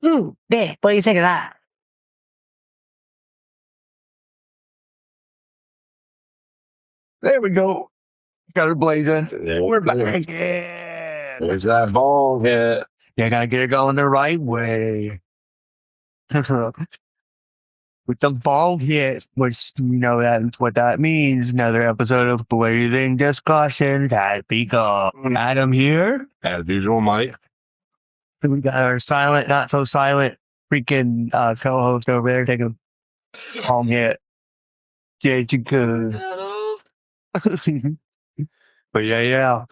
Ooh, there. What do you think of that? There we go. Got her blazing. We're back again. There's that ball hit. You gotta get it going the right way. With the ball hit, which you know that's what that means. Another episode of Blazing Discussion has begun. Adam here. As usual, Mike. We got our silent, not so silent, freaking co-host over there taking a home hit. Jessica. But yeah.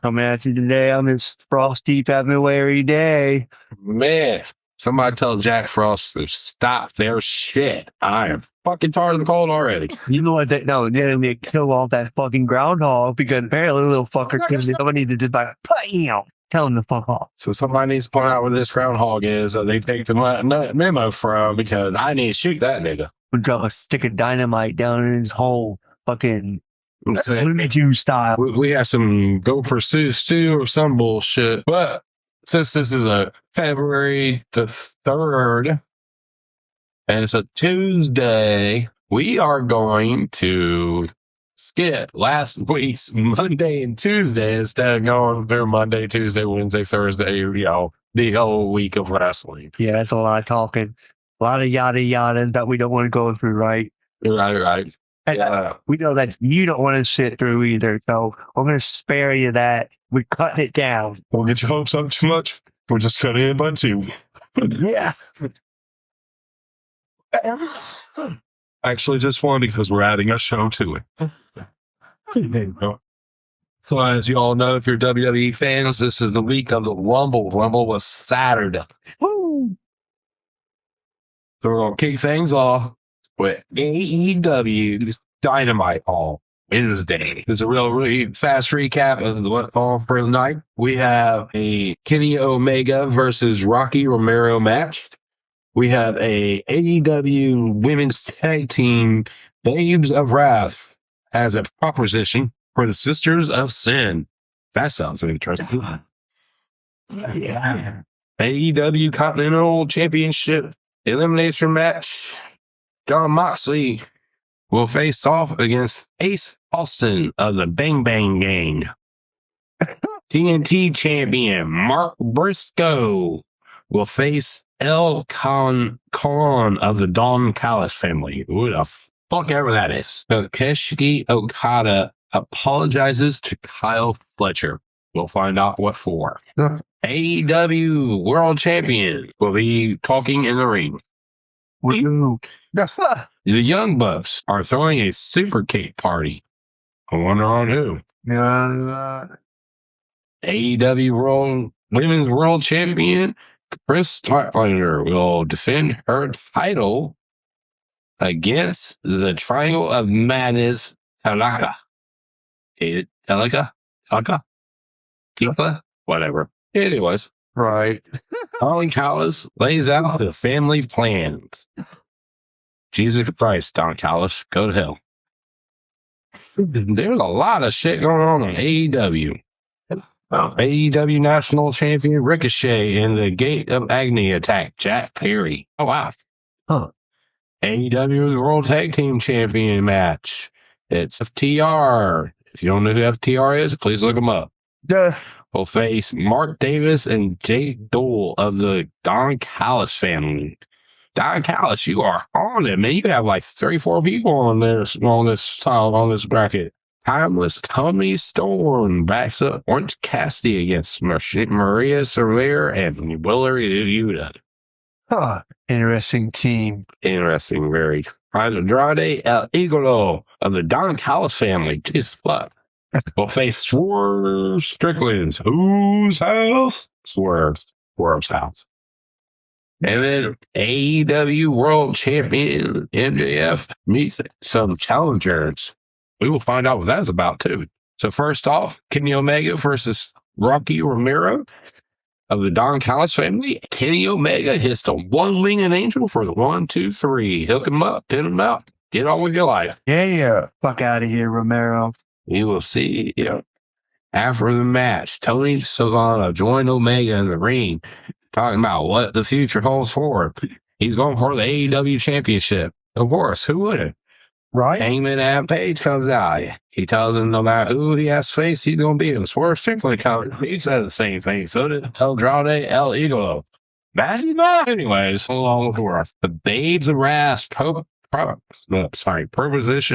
Coming at you today on this frosty February day. Man, somebody tell Jack Frost to stop their shit. I am fucking tired of the cold already. You know what? They need to kill off that fucking groundhog because apparently little fucker somebody needs to just like, tell him to fuck off. So somebody needs to point out where this groundhog is that they take the memo from, because I need to shoot that nigga. We drop a stick of dynamite down in his whole fucking Looney Tunes style. We have some gopher stew or some bullshit. But since this is a February the 3rd, and it's a Tuesday, we are going to skip last week's Monday and Tuesday instead of going through Monday, Tuesday, Wednesday, Thursday, the whole week of wrestling. Yeah, that's a lot of talking. A lot of yada yada that we don't want to go through, right? Right. And we know that you don't want to sit through either, so we're going to spare you that. We're cutting it down. Don't get your hopes up too much. We're just cutting it by 2. Yeah. Actually, just 1 because we're adding a show to it. So as you all know, if you're WWE fans, this is the week of the Rumble. Rumble was Saturday. Woo! So we're going to kick things off with AEW's Dynamite on Wednesday. It's a really fast recap of what's on for the night. We have a Kenny Omega versus Rocky Romero match. We have a AEW Women's Tag Team Babes of Wrath as a proposition for the Sisters of Sin. That sounds interesting. Yeah. AEW Continental Championship Elimination Match. John Moxley will face off against Ace Austin of the Bang Bang Gang. TNT champion Mark Briscoe will face El Khan of the Don Callis family. Who the fuck ever that is. Takeshi Okada apologizes to Kyle Fletcher. We'll find out what for. AEW World Champion will be talking in the ring. The Young Bucks are throwing a super cake party. I wonder on who. AEW Women's World Champion Chris Statlander will defend her title against the Triangle of Madness Talaka. Whatever. Anyways. Right. Don Callis lays out the family plans. Jesus Christ, Don Callis, go to hell. There's a lot of shit going on AEW. AEW National Champion Ricochet in the Gate of Agony attack Jack Perry. Oh, wow. Huh. AEW World Tag Team Champion match. It's FTR. If you don't know who FTR is, please look them up. Will face Mark Davis and Jake Dole of the Don Callis family. Don Callis, you are on it, man. You have like 34 people on this bracket. Timeless Tommy Storm backs up Orange Cassidy against Maria Surveyor and Willard Yuta. Huh. Interesting team. Interesting, very. Andrade El Igolo of the Don Callis family. Jesus fuck. Will face Swerve Strickland's whose house? Swerve's house. And then AEW World Champion MJF meets some challengers. We will find out what that's about too. So first off, Kenny Omega versus Rocky Romero of the Don Callis family. Kenny Omega hits the one-winged angel for the 1, 2, 3. Hook him up, pin him out. Get on with your life. Yeah. Fuck out of here, Romero. You will see, after the match, Tony Schiavone joined Omega in the ring talking about what the future holds for him. He's going for the AEW championship. Of course, who wouldn't? Right? Hangman Adam Page comes out. He tells him no matter who he has to face, he's going to beat him. Swerve Strickland comes. He said the same thing. So did Andrade El Idolo. Anyways, along with work. The Babes of Wrath proposition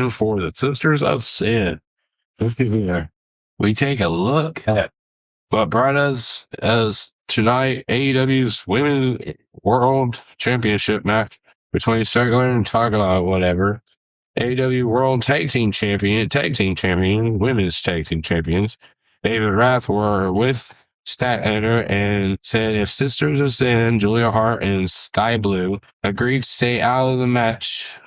for the Sisters of Sin. Here, we take a look at what brought us as tonight AEW's Women's World Championship match between Strickland and Tagala, whatever. AEW World Tag Team Champion, Women's Tag Team Champions. Babes of Wrath were with Statlander and said if Sisters of Sin, Julia Hart and Sky Blue agreed to stay out of the match,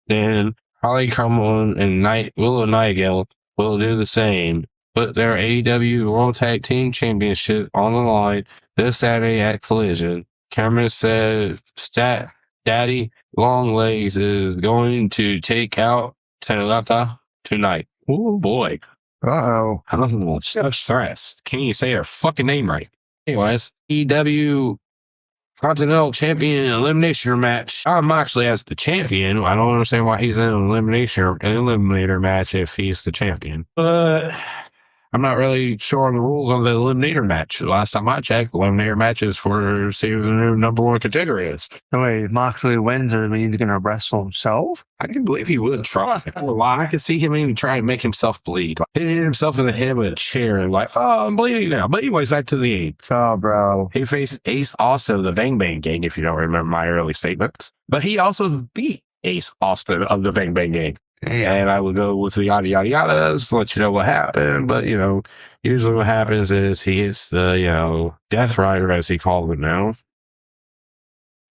then Holly Crumble and Willow Nightingale will do the same. Put their AEW World Tag Team Championship on the line this Saturday at Collision. Cameron said Stat Daddy Longlegs is going to take out Tanaka tonight. Oh boy. Uh-oh. Oh, such stress. Can't you say her fucking name right? Anyways, AEW Continental Champion Elimination match. I'm actually as the champion. I don't understand why he's in an eliminator match if he's the champion. But I'm not really sure on the rules on the eliminator match. Last time I checked, eliminator matches for see who the new number one contender is. No, wait, Moxley wins, does it mean he's going to wrestle himself? I can believe he would try. I can see him even try and make himself bleed. Like, hitting himself in the head with a chair and like, oh, I'm bleeding now. But anyways, back to the eight. Oh, bro. He faced Ace Austin of the Bang Bang Gang, if you don't remember my early statements. But he also beat Ace Austin of the Bang Bang Gang. And I would go with the yada yada yadas, let you know what happened. But, usually what happens is he hits the, Death Rider, as he called it now.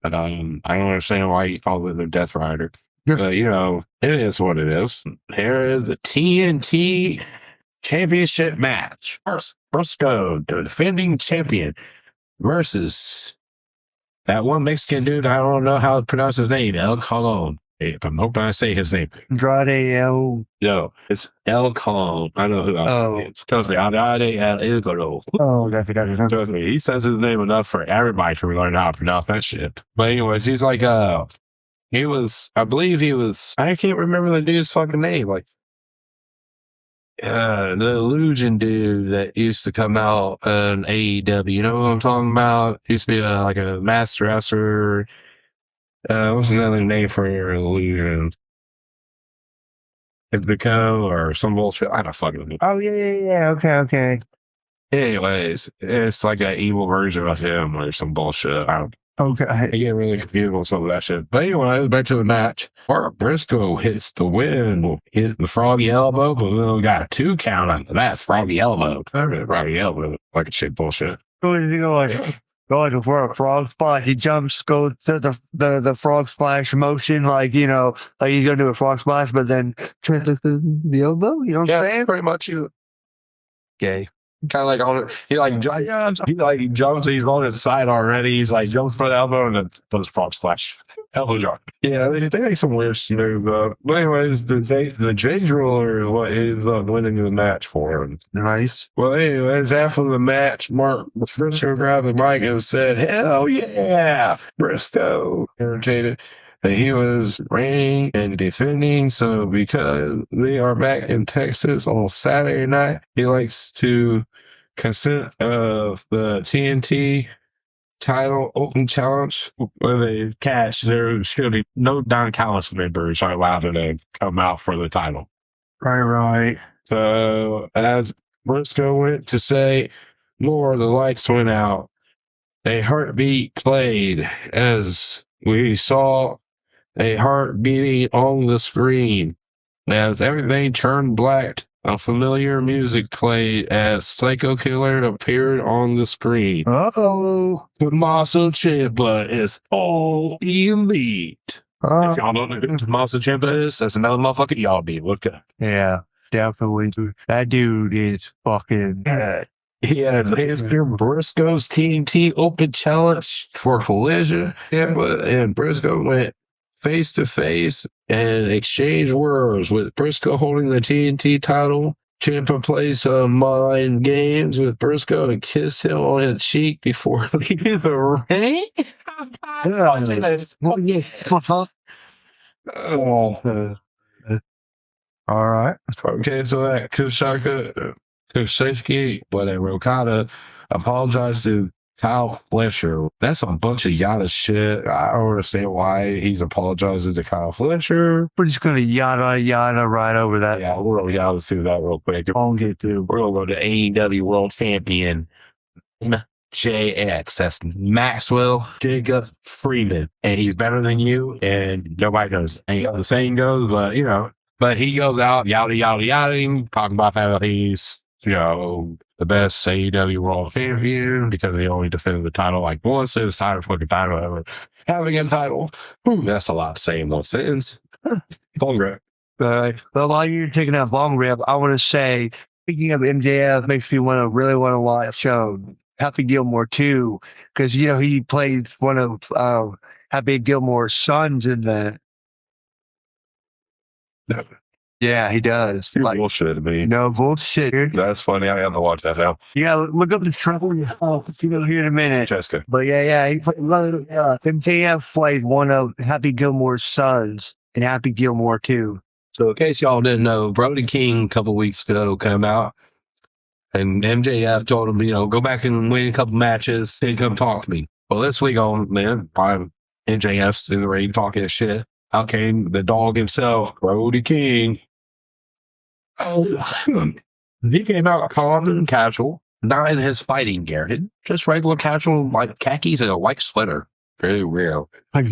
But I don't understand why he called it the Death Rider. Yeah. But, it is what it is. Here is the TNT Championship match. First, Briscoe, the defending champion, versus that one Mexican dude, I don't know how to pronounce his name, El Colon. I'm hoping I say his name. Andrade El. No, it's El Colon. I know who it is. Trust me, Andrade El Idolo. Oh, gotcha. Trust me, he says his name enough for everybody to learn how to pronounce that shit. But anyways, he's like, I believe he was, I can't remember the dude's fucking name. Like, the illusion dude that used to come out in AEW. You know what I'm talking about? He used to be like a master wrestler. What's another name for your illusion? Hypnoco or some bullshit. I don't fucking know. Oh, yeah. Okay. Anyways, it's like an evil version of him or some bullshit. I get really confused with some of that shit. But anyway, back to the match. Mark Briscoe hits the win, hit the froggy elbow, but we only got a 2 count on that froggy elbow. Froggy elbow, like a shit bullshit. Going for a frog splash, he jumps, goes to the frog splash motion, like he's gonna do a frog splash, but then transfers the elbow. You know what I'm saying? Pretty much. Gay. Kind of like on it. He jumps. He's on his side already. He's like jumps for the elbow and then does frog splash. Elbow drop. Yeah, they make some weird move. But anyways, the Jade Ruler is winning the match for him. Nice. Well, anyways, after the match, Mark Briscoe grabbed the mic and said, "Hell yeah, Briscoe!" Irritated that he was reigning and defending. So because they are back in Texas on Saturday night, he likes to consent of the TNT title open challenge where they catch. There should be no Don Callis members are allowed to come out for the title. Right. So as Briscoe went to say more, the lights went out. A heartbeat played as we saw a heart beating on the screen. As everything turned black, a familiar music played as Psycho Killer appeared on the screen. Uh-oh. Tommaso Ciampa is all elite. If y'all don't know who Tommaso Ciampa is, that's another motherfucker y'all be. Look up. Yeah, definitely. That dude is fucking... He had Mr. Briscoe's TNT Open Challenge for Collision. And Briscoe went face to face and exchanged words with Briscoe holding the TNT title Ciampa plays some mind games with Briscoe and kiss him on his cheek before leaving the ring. Oh. All right. Okay, so that Kushaki, whatever, Okada apologized to Kyle Fletcher. That's a bunch of yada shit. I don't understand why he's apologizing to Kyle Fletcher. We're just going to yada right over that. Yeah, we're going to yada through that real quick. We're going to go to AEW World Champion MJX. That's Maxwell Jacob Freeman. And he's better than you, and nobody knows. Ain't how the saying goes, but you know. But he goes out, yada, talking about how he's, the best AEW World Champion because he only defended the title like once. So it's time to fucking title ever having a title. That's a lot to say in one sentence. Long grip. Well, while you're taking that long grip, I want to say, speaking of MJF, makes me really want to watch Happy Gilmore too, because he played one of Happy Gilmore's sons in the. Yeah, he does. You're bullshitting me. No bullshit, dude. That's funny. I have to watch that now. Yeah, look up the trouble here in a minute. Jessica. But yeah, he played, MJF played one of Happy Gilmore's sons in Happy Gilmore 2. So in case y'all didn't know, Brody King a couple weeks ago came out and MJF told him, go back and win a couple matches and come talk to me. Well, this week MJF's in the ring talking shit. Out came the dog himself, Brody King. He came out calm and casual, not in his fighting gear, just regular casual, like khakis and a white sweater. Very real. But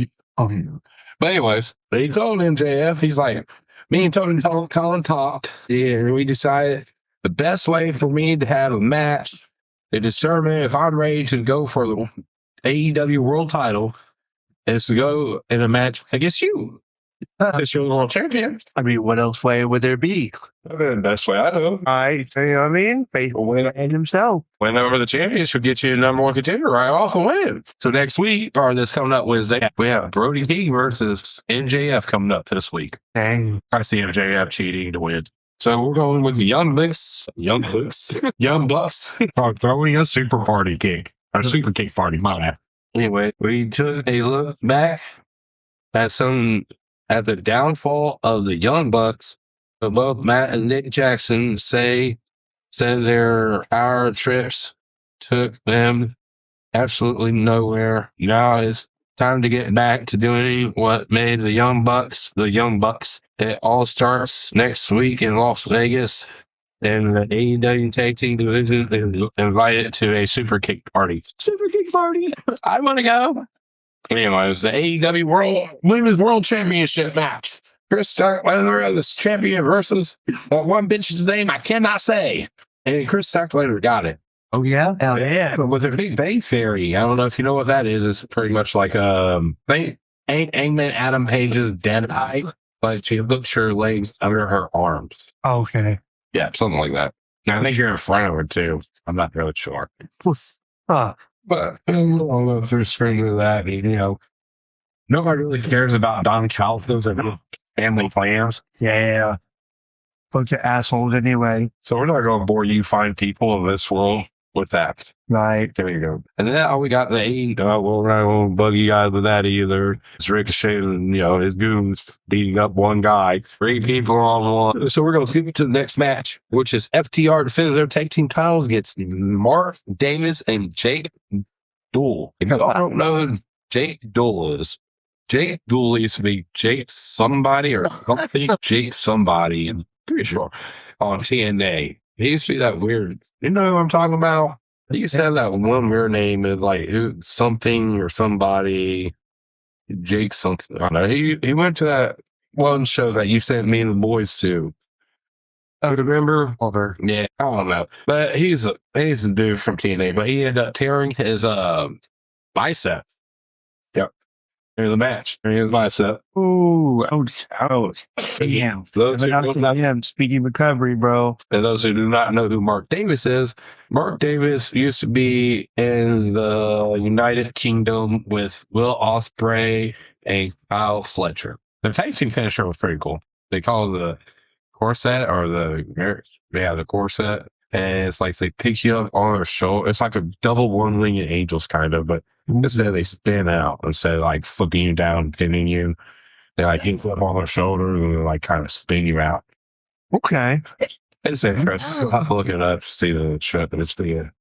anyways, he told MJF, he's like, me and Tony Khan talked, and we decided the best way for me to have a match to determine if I'm ready to go for the AEW World Title is to go in a match against you. Since you're the world champion. I mean, what else way would there be? The best way I know. All right, so you know what I mean? Faithful himself. Win over the champions should get you the number one contender right off the win. So next week, or this coming up Wednesday, we have Brody King versus MJF coming up this week. Dang. I see MJF cheating to win. So we're going with the Young Bucks are throwing a super party kick. A super kick party, my bad. Anyway, we took a look back at the downfall of the Young Bucks. But both Matt and Nick Jackson said their power trips took them absolutely nowhere. Now it's time to get back to doing what made the Young Bucks the Young Bucks. It all starts next week in Las Vegas, and the AEW Tag Team Division is invited to a super kick party. Super kick party! I want to go. Anyways, the AEW Women's World Championship match. Chris Starkweather is champion versus one bitch's name I cannot say. And Chris Starkweather got it. Oh, yeah? Hell yeah. But with a Big Bang Theory. I don't know if you know what that is. It's pretty much like Hangman Adam Page's dead eye, but she looks her legs under her arms. Okay. Yeah, something like that. I think you're in front of her, too. I'm not really sure. Huh. But we'll go through screen with that. Nobody really cares about Don Callis and family plans. Yeah. Bunch of assholes anyway. So we're not going to bore you fine people of this world with that. Right. There you go. And then we got the AEW. Well, we're not going to bug you guys with that either. It's Ricochet and, his goons beating up one guy. 3 people on one. So we're going to skip to the next match, which is FTR defending their tag team titles against Mark Davis and Jake Duel. If you don't know who Jake Duel is, Jake Duel used to be Jake somebody or something. Jake somebody, I'm pretty sure, on TNA. He used to be that weird. You know who I'm talking about? He used to have that one weird name of like something or somebody. Jake something. I don't know. He went to that one show that you sent me and the boys to. Oh, remember? Yeah, I don't know. But he's a dude from TNA, but he ended up tearing his bicep. Yep. In the match. Tearing his bicep. Ooh, ouch. Damn. Speedy recovery, bro. And those who do not know who Mark Davis is, Mark Davis used to be in the United Kingdom with Will Ospreay and Kyle Fletcher. The tag team finisher was pretty cool. They call it the corset or the Yeah, the corset. And it's like they pick you up on their shoulder. It's like a double one-winged angels kind of, but instead they spin out instead of like flipping you down and pinning you. They like you flip on their shoulder and they like kind of spin you out. Okay. It's interesting. I'll have to look it up to see the shit that it's being.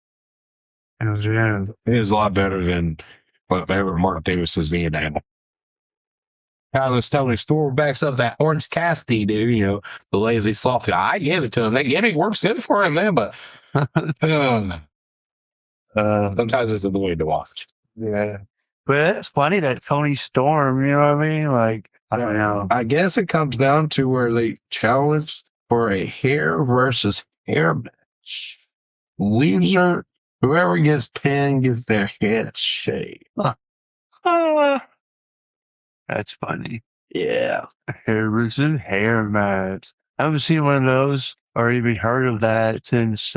Yeah. It is a lot better than whatever Mark Davis is being now. I was telling the store backs up that Orange Cassidy dude, you know, the lazy sloth. I give it to him. That gimmick works good for him, man, but sometimes it's annoying to watch. Yeah. But it's funny that Tony Storm, you know what I mean? Like, I don't know. I guess it comes down to where they challenge for a hair versus hair match. Loser, whoever gets pinned gets their head shaved. That's funny. Yeah. Hair versus hair match. I haven't seen one of those or even heard of that since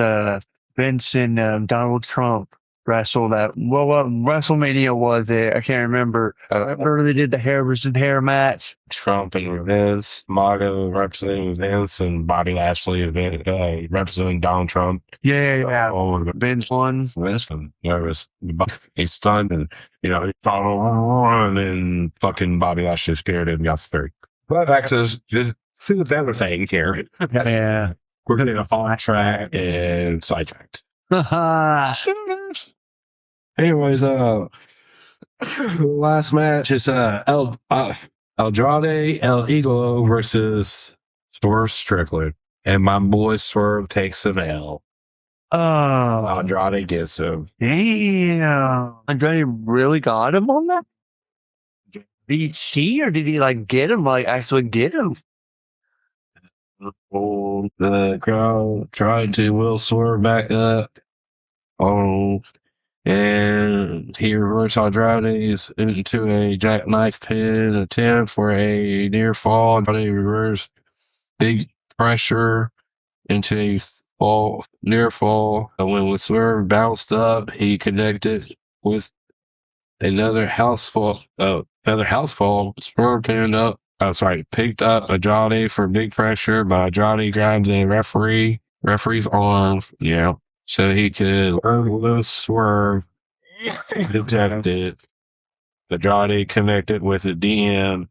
Vince and Donald Trump wrestled at, well, what WrestleMania was it? I can't remember. I remember they did the hair versus hair match. Trump and Vince, Maga representing Vince, and Bobby Lashley representing Donald Trump. Yeah. Oh, Vince won. Vince and he's stunned, and you know he and then fucking Bobby Lashley scared and got third. But back to just see the other thing here. Yeah. We're getting off track and sidetracked. Anyways, last match is Andrade El Idolo versus Swerve Strickland, and my boy Swerve takes an L. Oh, Andrade gets him. damn! Andrade really got him on that? Did he cheat or did he like get him? Like actually get him? The crowd tried to will Swerve back up. Oh. And he reversed Andrade's into a jackknife pin attempt for a near fall. Andrade reversed big pressure into a near fall. And when Swerve bounced up, he connected with another house fall. Swerve picked up Andrade for big pressure, but Andrade grabbed the referee's arm. Yeah. So he could lose Swerve, detected. Andrade connected with a DM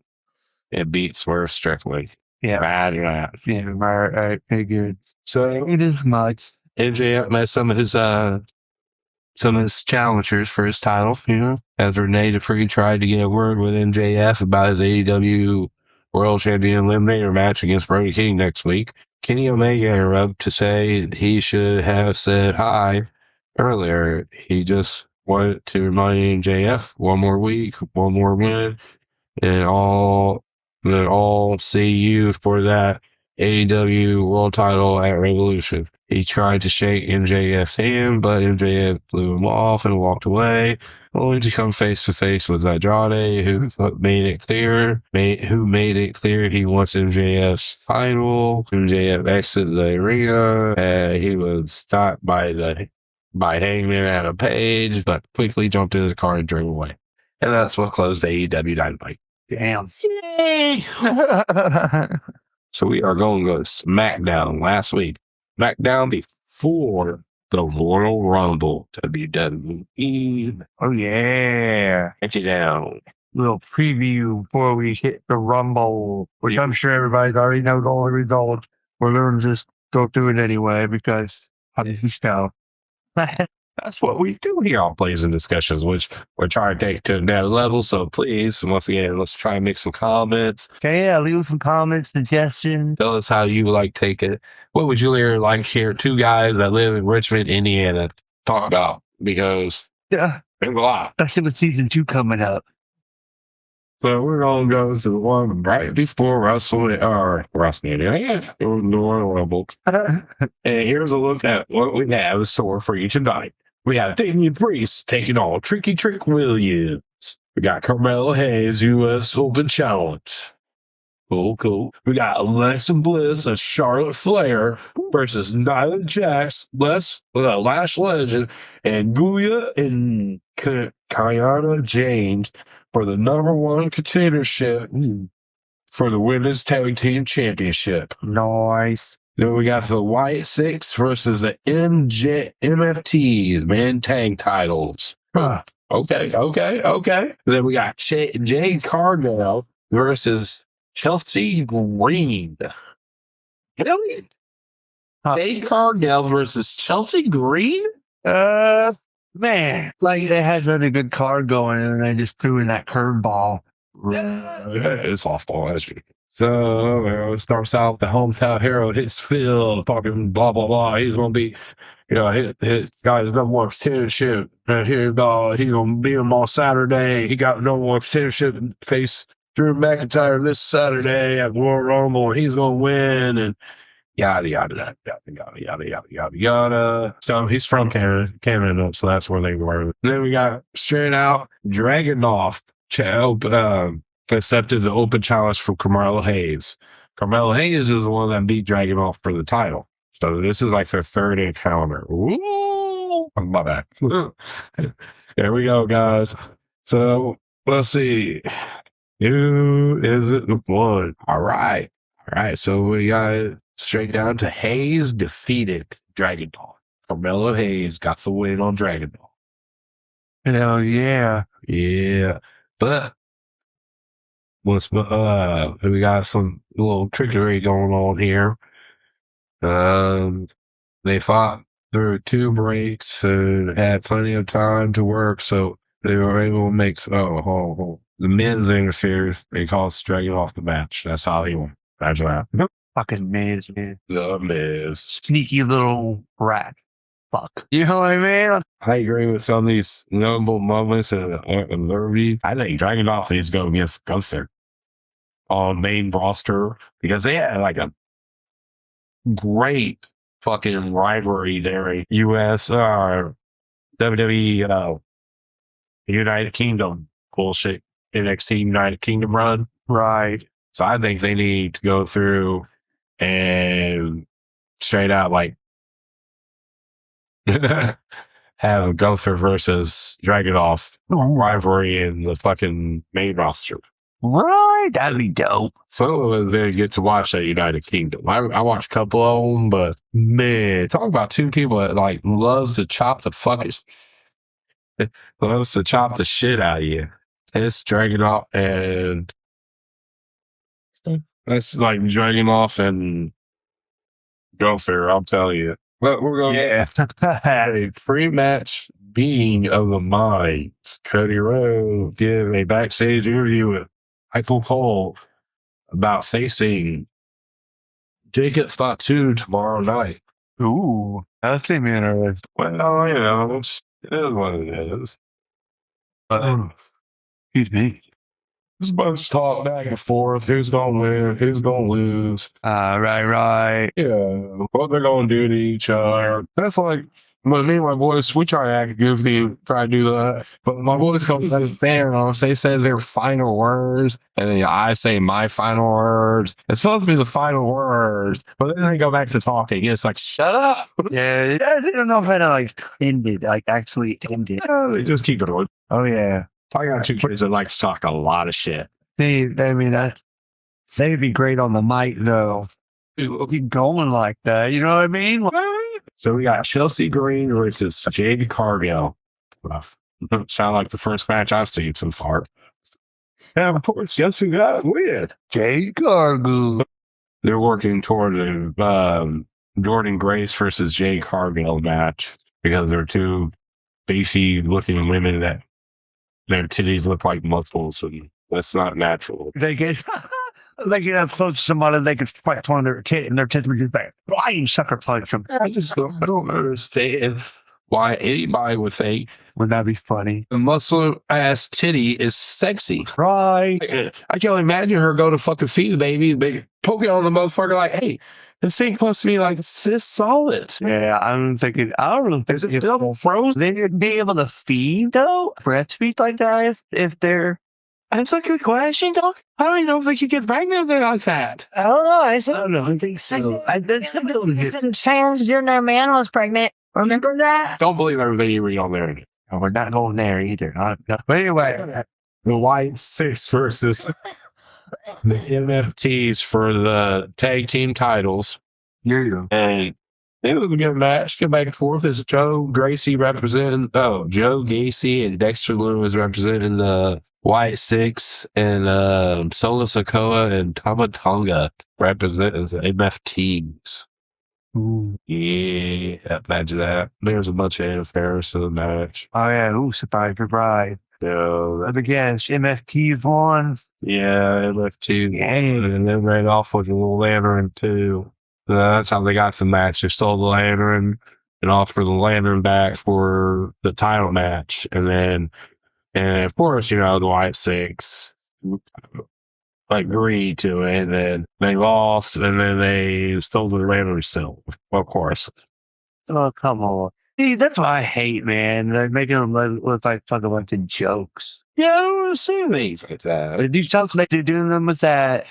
and beat Swerve Strickland. Yeah. Right. Yeah, I figured. So It is much. MJF met some of his challengers for his title, you know, as Renee Dupree tried to get a word with MJF about his AEW World Champion Eliminator match against Brody King next week. Kenny Omega interrupted to say he should have said hi earlier. He just wanted to remind MJF one more week, one more win, and all see you for that AEW World Title at Revolution. He tried to shake MJF's hand, but MJF blew him off and walked away, only to come face to face with Andrade, who made it clear he wants MJF's title. MJF exited the arena. He was stopped by Hangman Adam Page, but quickly jumped in his car and drove away. And that's what closed AEW Dynamite. Damn. Yay! So we are going to go to SmackDown last week. SmackDown before the Royal Rumble, WWE. Oh, yeah. Get you down. Little preview before we hit the Rumble, which I'm sure everybody's already knows all the results. We're going to just go through it anyway because of the stuff. That's what we do here on Plays and Discussions, which we're trying to take to another level. So please, once again, let's try and make some comments. Okay, yeah, leave some comments, suggestions. Tell us how you like take it. What would you like hear two guys that live in Richmond, Indiana talk about? Because Yeah, there's a lot. especially with season 2 coming up. So we're going to go to the one right before WrestleMania. It was the Royal Rumble. And here's a look at what we have in store for you tonight. We have Damian Priest taking on Tricky Trick Williams. We got Carmelo Hayes, U.S. Open Challenge. Cool. We got Alexa Bliss and Charlotte Flair versus Nyla Jax, Lash Legend, and Guya and Kiana James for the #1 contendership for the Women's Tag Team Championship. Nice. Then we got the White Six versus the MFTs, man tag titles. Huh. Okay. Then we got Jade Cargill versus Chelsea Green. Really? Jade Cargill versus Chelsea Green? Man, like they had such a good card going, and they just threw in that curveball. It's awful. So it starts out the hometown hero hits field talking blah blah blah. He's gonna be, his guy's number one contendership. And he's gonna beat him on Saturday. He got number one contendership and face Drew McIntyre this Saturday at Royal Rumble. He's gonna win and yada yada yada. So he's from Canada, so that's where they were. Then we got straight out Dragunov. Accepted the open challenge from Carmelo Hayes. Carmelo Hayes is the one that beat Dragunov for the title. So this is like their third encounter. Ooh, my bad. There we go, guys. So let's see. Who is it one? All right. So we got straight down to Hayes defeated Dragunov. Carmelo Hayes got the win on Dragunov. Hell yeah. Yeah. But we got some little trickery going on here. They fought through 2 breaks and had plenty of time to work, so they were able to make the men's interferes. They caused Dragon off the match. That's how he won. Imagine that. Fucking Miz, man. The Miz. Sneaky little rat. Fuck. You know what I mean? I agree with some of these notable moments and Lurvy. I think Dragunov needs to go against Gunther on main roster because they had like a great fucking rivalry there in US WWE United Kingdom bullshit NXT United Kingdom run. Right. So I think they need to go through and straight out like have Gunther versus Dragunov rivalry in the fucking main roster. Right, that'd be dope. Some of us didn't get to watch that United Kingdom. I watched a couple of them, but man, talk about 2 people that like loves to chop the shit out of you. And it's Dragunov and that's like Dragunov and Gunther, I'll tell you. But we're going to have a pre-match meeting of the minds. Cody Rhodes gave a backstage interview with Michael Cole about facing Jacob Fatu tomorrow night. Ooh, that's pretty interesting. Well, it is what it is. Excuse me. There's a bunch of talk back and forth. Who's going to win? Who's going to lose? Right. Yeah, what they're going to do to each other. That's like, but me and my boys, we try to act goofy, try to do that. But my boys come to the fan, they say their final words, and then I say my final words. It's supposed to be the final words, but then they go back to talking. It's like, shut up. Yeah, they don't know how to like end it, like actually end it. They just keep going. Oh yeah. I got 2 kids that like to talk a lot of shit. They'd be great on the mic though. Keep going like that, you know what I mean? So we got Chelsea Green versus Jade Cargill. Sound like the first match I've seen so far. And of course, guess who got with? Jade Cargill. They're working toward a Jordan Grace versus Jade Cargill match because they're 2 beefy looking women that their titties look like muscles, and that's not natural. They could have close to somebody, they could fight one of their tits, and their tits would just like flying sucker punch them. I don't understand why anybody would think Wouldn't that be funny? a muscle ass titty is sexy. Right. I can only imagine her go to fucking feed the baby, poke it on the motherfucker like, hey, this thing supposed to be like this solid. Yeah, I don't think Is it still frozen? They'd be able to feed though? Breastfeed like that if they're... That's a good question, Doc. I don't even know if they could get pregnant if they're like that. I don't know. I don't think so. I didn't transgender man was pregnant. Remember that? Don't believe everything you read on there. No, we're not going there either. But anyway, The White Six versus the MFTs for the tag team titles. Yeah. And it was a good match. Go back and forth as Joe Gacy and Dexter Lewis representing the White Six, and Solo Sikoa and Tama Tonga representing the MFTs. Ooh. Yeah, imagine that. There's a bunch of interference in the match. Oh, yeah. Ooh, Survivor Bride. So, But again, MFT's won. yeah, MFT won, and then ran off with a little lantern, too. So that's how they got the match. They stole the lantern and offered the lantern back for the title match. And of course, the White Six agreed to it, and then they lost, and then they stole the lantern still, of course. Oh, come on. See, that's what I hate, man. They're making them look like fucking bunch of jokes. Yeah, I don't understand things like that. They do something like they're doing them with that.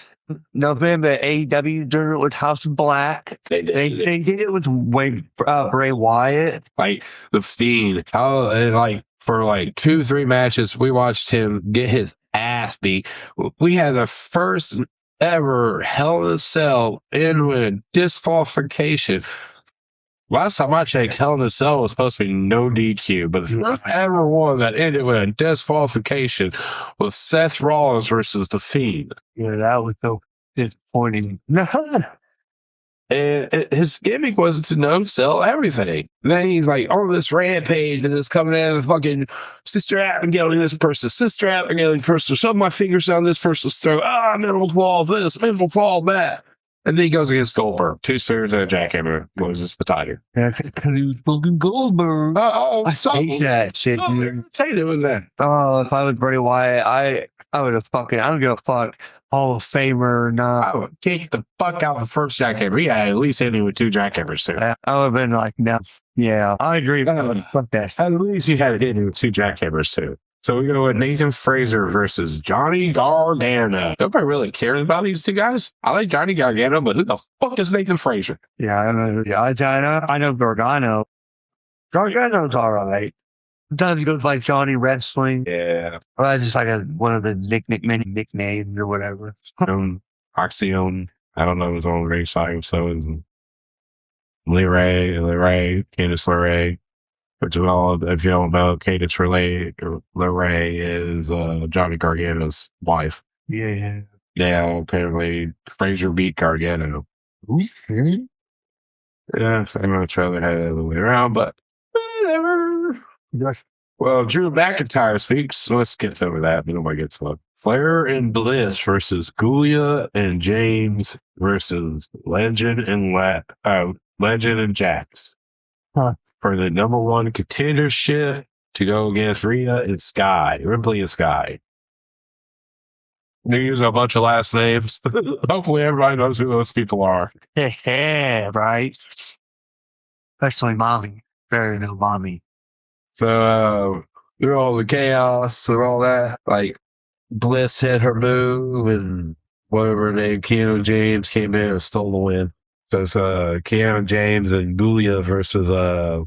November AEW doing it with House of Black. They did it with Bray Wyatt. Like the Fiend, for 2-3 matches, we watched him get his ass beat. We had the first ever Hell in a Cell end with disqualification. Last time I checked, Hell in a Cell was supposed to be no DQ, but the first ever one that ended with a disqualification was Seth Rollins versus The Fiend. Yeah, that was so disappointing. And his gimmick was to no-sell everything. And then he's on this rampage and it's coming in with fucking Sister Abigail and this person, Sister Abigail and person, shove my fingers down this person's throat. Mental claw this, mental claw that. And then he goes against Goldberg. 2 spears and a jackhammer. Loses the title. Yeah, because he was fucking Goldberg. I hate that shit. Say it was that. Oh, if I was Bray Wyatt, I would have fucking, I don't give a fuck. Hall of Famer or not. I would kick the fuck out of the first jackhammer. He had at least ending with 2 jackhammers too. I would have been like, no. Yeah, I agree. Fuck that. At least you had it ending with 2 jackhammers too. So we go with Nathan Fraser versus Johnny Gargano. Nobody really cares about these 2 guys. I like Johnny Gargano, but who the fuck is Nathan Fraser? Yeah, I know Gargano. Gargano's all right. Sometimes he goes like Johnny Wrestling. Yeah. Or that's just like one of the many nicknames or whatever. Oxyone. I don't know his own race side. So is LeRae, Candice LeRae. Which is all, if you don't know, Candice LeRae is Johnny Gargano's wife. Yeah. Yeah, apparently Fraser beat Gargano. Mm-hmm. Yeah, I'm not sure they had it the other way around, but whatever. Well, Drew McIntyre speaks, so let's skip over that. Nobody gets fucked. Flair and Bliss versus Gulia and James versus Legend and Jax. Huh. For the number 1 contendership to go against Ripley and Sky. They're using a bunch of last names. Hopefully everybody knows who those people are. Yeah, right. Especially Mommy. Very no Mommy. So, through all the chaos and all that, Bliss hit her move and whatever her name, Keanu James came in and stole the win. So it's Keanu James and Gulia versus gonna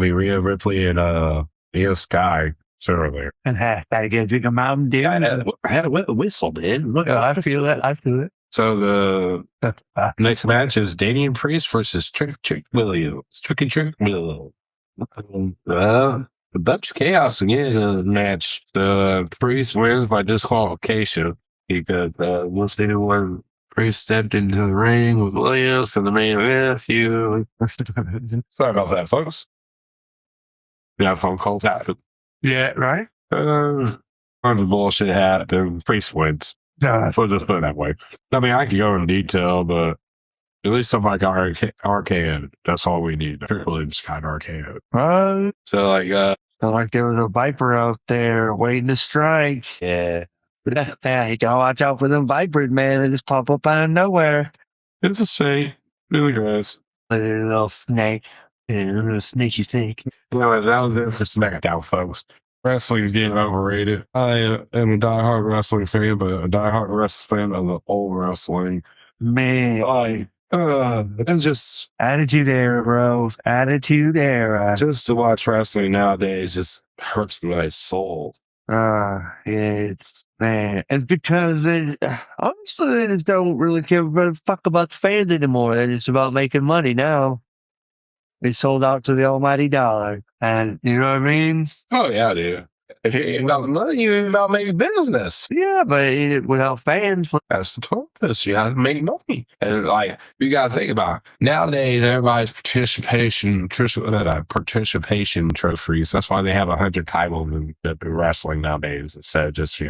be Rhea Ripley and Io Sky earlier. And gotta get a big Mountain Dew. I had a whistle, man. Look, I feel it. So the next match is Damian Priest versus Trick Williams. Trick Williams. A bunch of chaos again in the match. The Priest wins by disqualification because once anyone Priest stepped into the ring with Williams for the main event. Sorry about that, folks. Yeah, phone calls happen. Yeah, right? Bunch of bullshit happened. Priest wins. We'll just put it that way. I mean, I could go in detail, but at least somebody got RKO. That's all we need. Williams got RKO. Right. So, like there was a Viper out there waiting to strike. Yeah. Yeah, you gotta watch out for them Vipers, man. They just pop up out of nowhere. It's a shame. Really does. A little snake. A little snaky thing. Anyway, that was it for SmackDown, folks. Wrestling is getting overrated. I am a diehard wrestling fan, but a diehard wrestling fan of the old wrestling. Man, and just Attitude Era, bro. Attitude Era. Just to watch wrestling nowadays just hurts my soul. Yeah, it's Man, it's because honestly, they just don't really care about fuck about the fans anymore. It's about making money now. They sold out to the almighty dollar, and you know what I mean? Oh yeah, dude. If you ain't about money, you ain't about making business. Yeah, but without fans, That's the purpose. You have to make money. And like you gotta think about it. Nowadays everybody's participation trophies. That's why they have 100 titles in wrestling nowadays instead of just,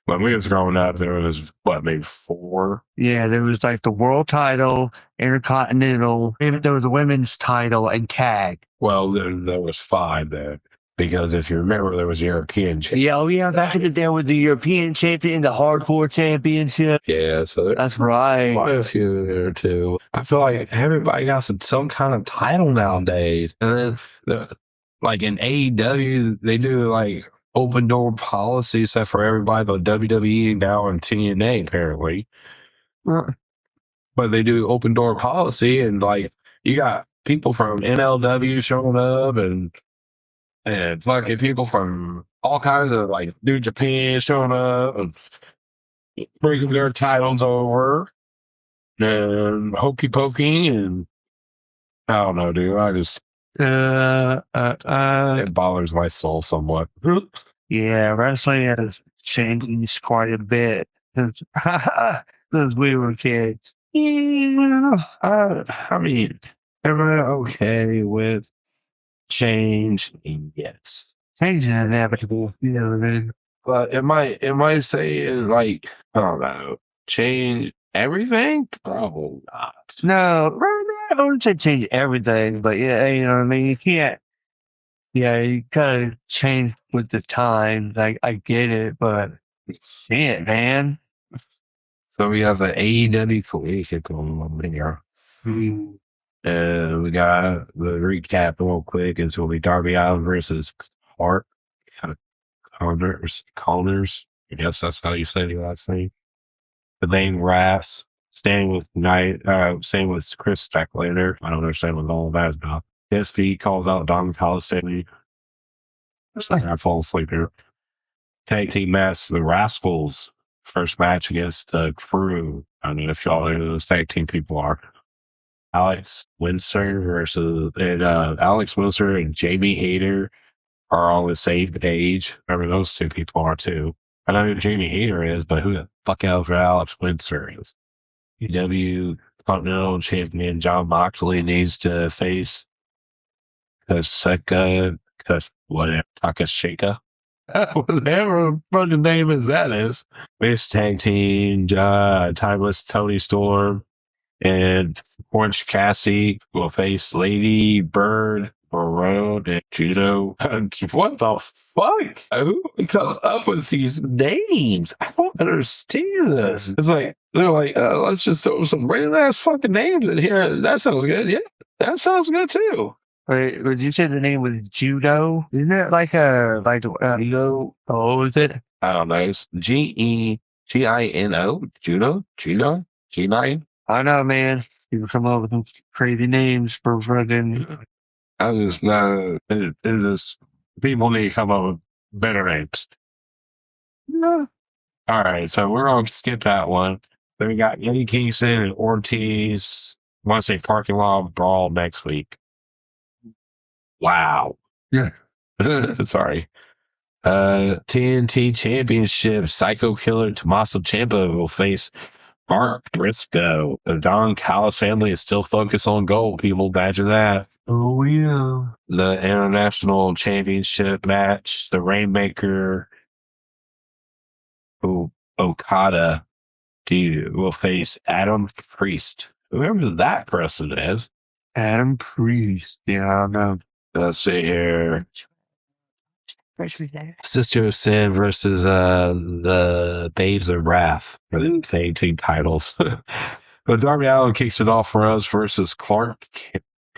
when we was growing up, there was maybe 4. yeah, there was like the world title, intercontinental, and there was a women's title and tag. Well, there was 5 there. Because if you remember, there was European champion. Yeah, oh yeah, back in the day with the European champion, the hardcore championship. Yeah, so That's right. quite a few there too. I feel like everybody got some kind of title nowadays. And then, like in AEW, they do like open door policy except for everybody but WWE now and TNA apparently. But they do open door policy, and like you got people from NLW showing up and fucking people from all kinds of like New Japan showing up and bringing their titles over and hokey pokey, and I don't know, dude. I just it bothers my soul somewhat. Yeah, wrestling has changed quite a bit since we were kids. Yeah, I mean, am I okay with change? Yes. Change is inevitable, you know what I mean? But am I saying like, I don't know, change everything? Probably not. No, I wouldn't say change everything, but yeah, you know what I mean? You can't, yeah, you gotta change with the times. I get it, but shit, man. So we have an AEW collision going on here. We got the recap real quick. It's will be Darby Allin versus Hart. Connors. I guess that's how you say the last name. The name Rass. Staying with Chris Stecklater. I don't understand what all of that is about. SV calls out Don Callis. I fall asleep here. Tag team match, the Rascals. First match against the Crew. I don't know if y'all know who those tag team people are. Alex Windsor and Jamie Hayter are all the same age. Remember, those 2 people are too. I know who Jamie Hayter is, but who the fuck else Alex Windsor is? EW Continental Champion John Moxley needs to face Takashika, whatever the fucking name is that is. Base tag team, Timeless Tony Storm and Orange Cassidy will face Lady Bird, Barone, and Judo. What the fuck? Who comes up with these names? I don't understand this. It's like, they're like, let's just throw some random ass fucking names in here. That sounds good. Yeah, that sounds good too. Wait, would you say the name was Judo? Isn't it like Judo? Oh, is it? I don't know. It's Geno? Judo? G9? I know, man. You come up with some crazy names for fucking. I just know people need to come up with better names. No. All right, so we're going to skip that one. Then we got Eddie Kingston and Ortiz. I want to say parking lot brawl next week. Wow. Yeah. Sorry. TNT Championship, Psycho Killer Tommaso Ciampa will face Mark Briscoe. The Don Callis family is still focused on gold. People imagine that. Oh, yeah. The International Championship match, the Rainmaker Okada will face Adam Priest. Whoever that person is. Adam Priest. Yeah, I don't know. Let's see here. Sister of Sin versus the Babes of Wrath for the tag team titles. But Darby Allin kicks it off for us versus Clark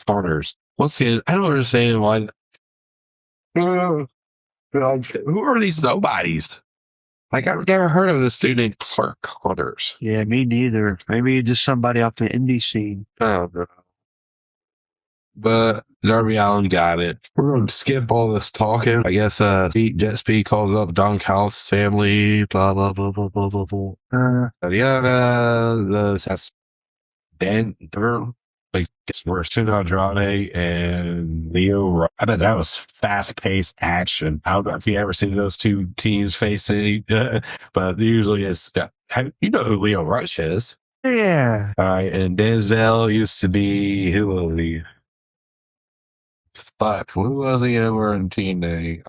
Connors. Once again, I don't understand why. Who are these nobodies? Like, I've never heard of this dude named Clark Connors. Yeah, me neither. Maybe just somebody off the indie scene. Oh, no. But Darby Allin got it. We're going to skip all this talking. I guess Jet Speed calls up Don Callis' family. Blah, blah, blah, blah, blah, blah, blah. That's Dan. Like, we're Sin Andrade and Leo. I bet that was fast-paced action. I don't know if you ever see those two teams facing, but usually it's. You know who Leo Rush is. Yeah. All right, and Denzel used to be who was he? Fuck, who was he over in TNA?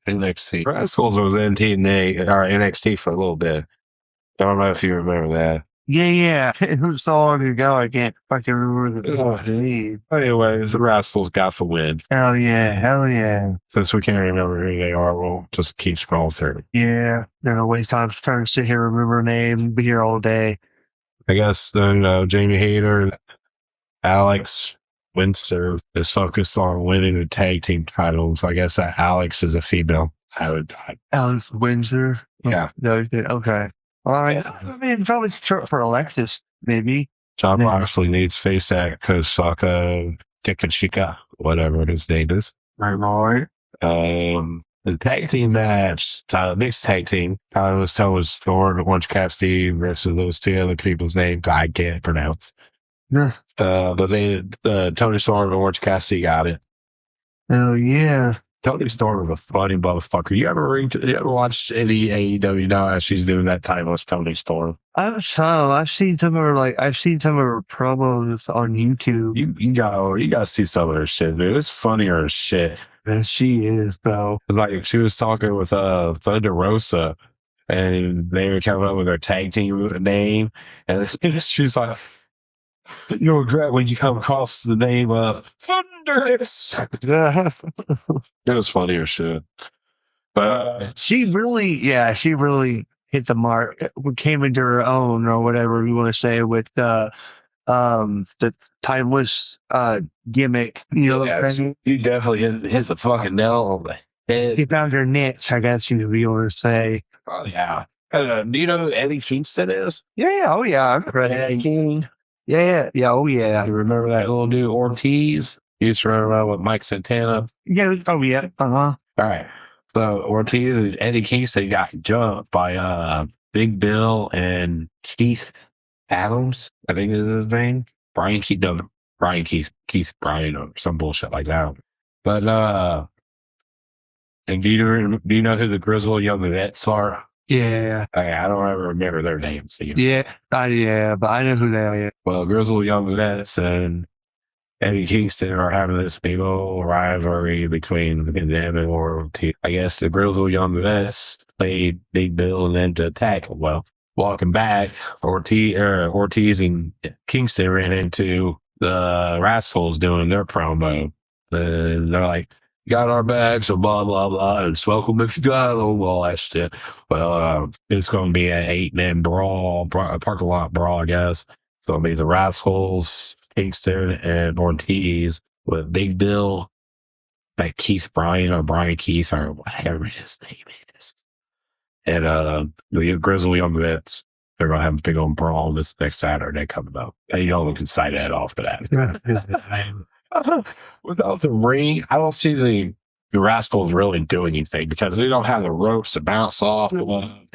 NXT. Rascals was in TNA or NXT for a little bit. I don't know if you remember that. Yeah. It was so long ago, I can't fucking remember the name. Anyways, the Rascals got the win. Hell yeah. Since we can't remember who they are, we'll just keep scrolling through. Yeah. There's no waste time trying to sit here and remember a name, be here all day. I guess then Jamie Hayter, Alex Windsor is focused on winning the tag team titles. I guess that Alex is a female. Alex Windsor? Yeah. No, okay. All right. I mean, probably short for Alexis, maybe. John Moxley needs to face that Kosaka Dikachika, whatever his name is. Right. The tag team match, mixed tag team, was Storm and Orange Cassidy versus those two other people's names I can't pronounce. Yeah. But Tony Storm and Orange Cassidy got it. Oh, yeah. Tony Storm is a funny motherfucker. You ever watch any AEW now as she's doing that timeless Tony Storm? I've seen some of her promos on YouTube. You gotta see some of her shit, dude. It's funnier as shit. And she is, though. It's like she was talking with Thunder Rosa, and they were coming up with their tag team name, and she's like, "You'll regret when you come across the name of Thunderous." It was funny as shit. But she really hit the mark. Came into her own, or whatever you want to say, with the timeless gimmick. You know what I'm saying? You definitely hit the fucking nail on the head. She found her niche, I guess you'd be able to say. Oh, yeah. Do you know who Eddie Kingston is? Yeah. Oh, yeah. I've read Eddie King. Yeah. Oh, yeah. You remember that little dude Ortiz? He used to run around with Mike Santana. Yeah. Oh, yeah. All right. So Ortiz and Eddie Kingston got jumped by Big Bill and Keith Adams, I think is his name. Keith Bryan or some bullshit like that. But and do you know who the Grizzled Young Vets are? Yeah. I don't ever remember their names. Yeah, but I know who they are. Yeah. Well, Grizzled Young Vets and Eddie Kingston are having this big old rivalry between them and Ortiz. I guess the Grizzled Young Vets played Big Bill and then to attack. Well, walking back, Ortiz and Kingston ran into the Rascals doing their promo. And they're like, "Got our bags," and blah, blah, blah, and smoke them if you got them, all that shit. Well, it's going to be an 8-man brawl, a parking lot brawl, I guess. It's going to be the Rascals, Kingston, and Ortiz with Big Bill, like Keith Bryan or Brian Keith or whatever his name is. And the Grizzly Young Vets, they're going to have a big old brawl this next Saturday coming up. And you know we can side that off to that. Without the ring, I don't see the Rascals really doing anything because they don't have the ropes to bounce off. I'm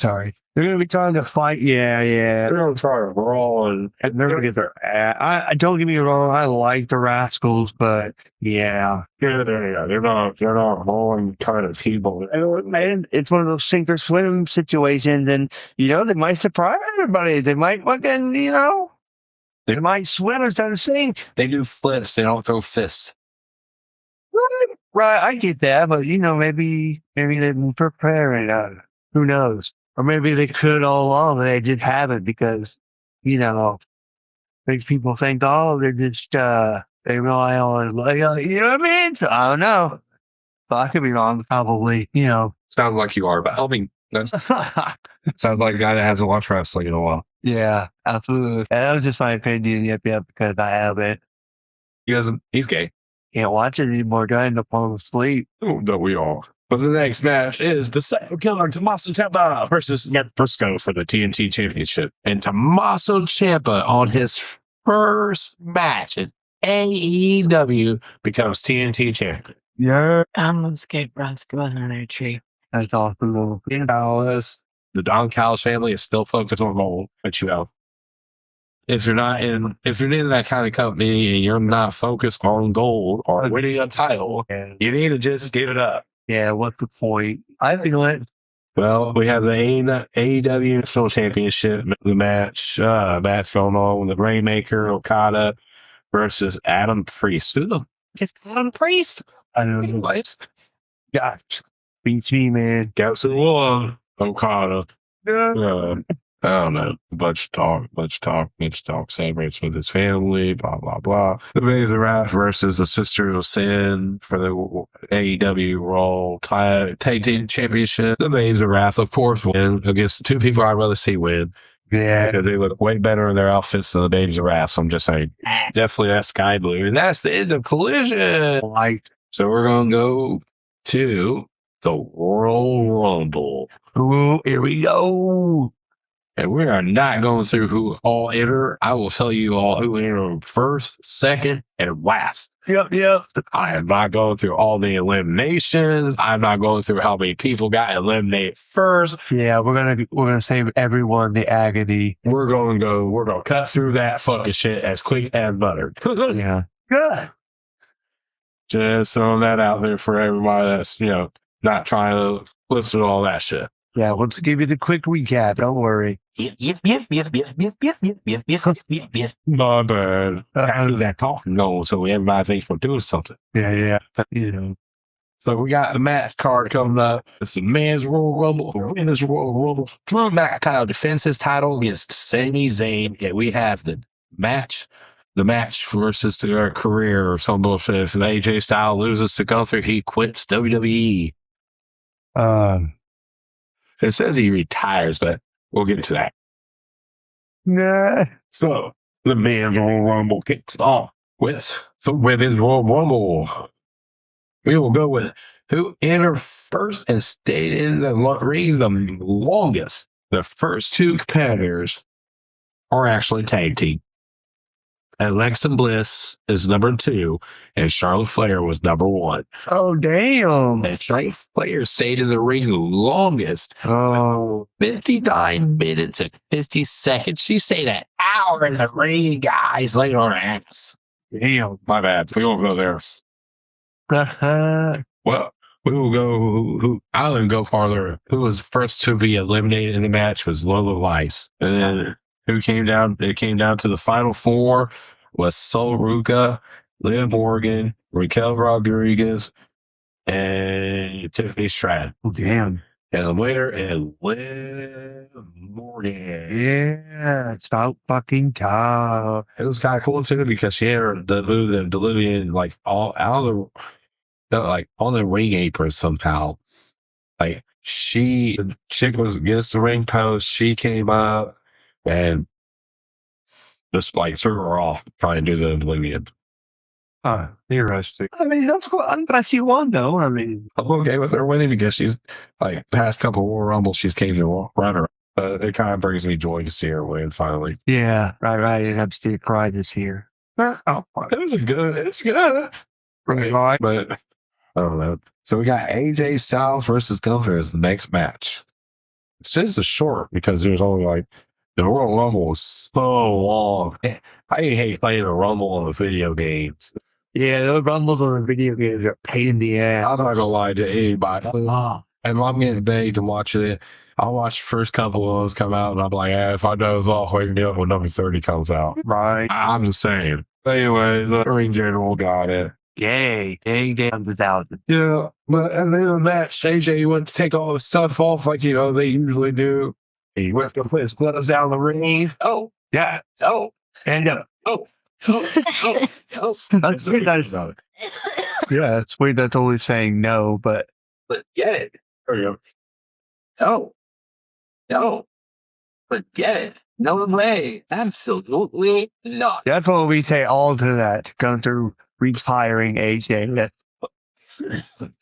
sorry. They're going to be trying to fight. Yeah. They're going to try to brawl and they're going to get their ass. I don't get me wrong. I like the Rascals, but yeah. They're not brawling kind of people. And it's one of those sink or swim situations, and they might surprise everybody. They might fucking, they might swim instead of sink. They do flips. They don't throw fists. Right, I get that, but maybe they've been preparing. Who knows? Or maybe they could all along, and they just haven't because, makes people think, oh, they're just they rely on, you know what I mean? So, I don't know. But I could be wrong, probably. Sounds like you are, but I mean, that sounds like a guy that hasn't watched wrestling in a while. Yeah, absolutely. And that was just my opinion. Yep, because I haven't. He's gay. Can't watch it anymore. I end up falling asleep. Oh, no, we all. But the next match is the Psycho Killer Tommaso Ciampa versus Ned Briscoe for the TNT Championship. And Tommaso Ciampa on his first match in AEW becomes TNT champion. Yeah. I'm gonna skate Bron's going on a tree. That's awesome. Dallas, the Don Callis family is still focused on gold, but you know, if you're in that kind of company and you're not focused on gold or winning a title, you need to just give it up. Yeah, what's the point? I feel it. Well, we have the AEW National Championship, the match going on with the Rainmaker Okada versus Adam Priest. Who the fuck is Adam Priest? I don't know. Anyways, Gosh. Beats me, man. guess who won? Okada. I don't know. Much talk. Celebrates with his family, blah, blah, blah. The Maze of Wrath versus the Sisters of Sin for the AEW Raw Tag Team Championship. The Maze of Wrath, of course, win against the two people I'd rather see win. Yeah. Because they look way better in their outfits than the Babes of Wrath. So I'm just saying, definitely that sky blue. And that's the end of Collision. Like, So we're going to go to the Royal Rumble. ooh, here we go. And we are not going through who all enter. I will tell you all who enter first, second, and last. Yep. I am not going through all the eliminations. I'm not going through how many people got eliminated first. Yeah, we're gonna save everyone the agony. We're going to cut through that fucking shit as quick as butter. Yeah. Good. Just throwing that out there for everybody that's, not trying to listen to all that shit. Yeah, let's give you the quick recap. Don't worry. My bad. I do that talking going so everybody thinks we're doing something. Yeah. So we got a match card coming up. It's the men's Royal Rumble, the women's Royal Rumble. Drew McIntyre defends his title against Sami Zayn, and we have the match versus their career or some bullshit. If AJ Styles loses to Gunther, he quits WWE. It says he retires, but we'll get to that. Nah. So the men's Royal Rumble kicks off with the women's Royal Rumble. We will go with who entered first and stayed in the ring the longest. The first two competitors are actually tag team. Alexa Bliss is number 2, and Charlotte Flair was number 1. Oh, damn. And Charlotte Flair stayed in the ring the longest. Oh. 59 minutes and 50 seconds. She stayed an hour in the ring, guys, laying on her ass. Damn. My bad. We won't go there. Well, we will go. I'll even go farther. Who was first to be eliminated in the match was Lola Weiss. And then who came down? It came down to the final 4 was Sol Ruka, Liv Morgan, Raquel Rodriguez, and Tiffany Stratton. Oh, damn. And the winner is Liv Morgan. Yeah, it's about fucking time. It was kind of cool too because she had the move that Delivian all out of the on the ring apron somehow. The chick was against the ring post. She came up and just threw her off trying to do the Oblivion. Interesting. I mean, that's cool. I'm glad she won, though. I mean, I'm okay with her winning because she's past couple of Royal Rumbles, she's came to runner. It kind of brings me joy to see her win finally. yeah, right. And I'm still crying this year. It's good. Right. But I don't know. So we got AJ Styles versus Gunther as the next match. It's just a short because there's only the Royal Rumble was so long. I hate playing the Rumble on the video games. Yeah, those rumbles on the video games are a pain in the ass. I'm not gonna lie to anybody. And I'm getting paid to watch it. I'll watch the first couple of those come out, and I'm like, if I doze off, wake me up when number 30 comes out. Right. I'm just saying. Anyway, the ring general got it. Yay. Dang, without it. Yeah, but at the end of the match, AJ went to take all his stuff off they usually do. He went to put his gloves down the ring. Oh, yeah. Oh, and oh. That's weird. Yeah, it's weird that's only saying no, but get it. There you go. No, but get it. No way. Absolutely not. that's what we say all to that. Gunther retiring AJ.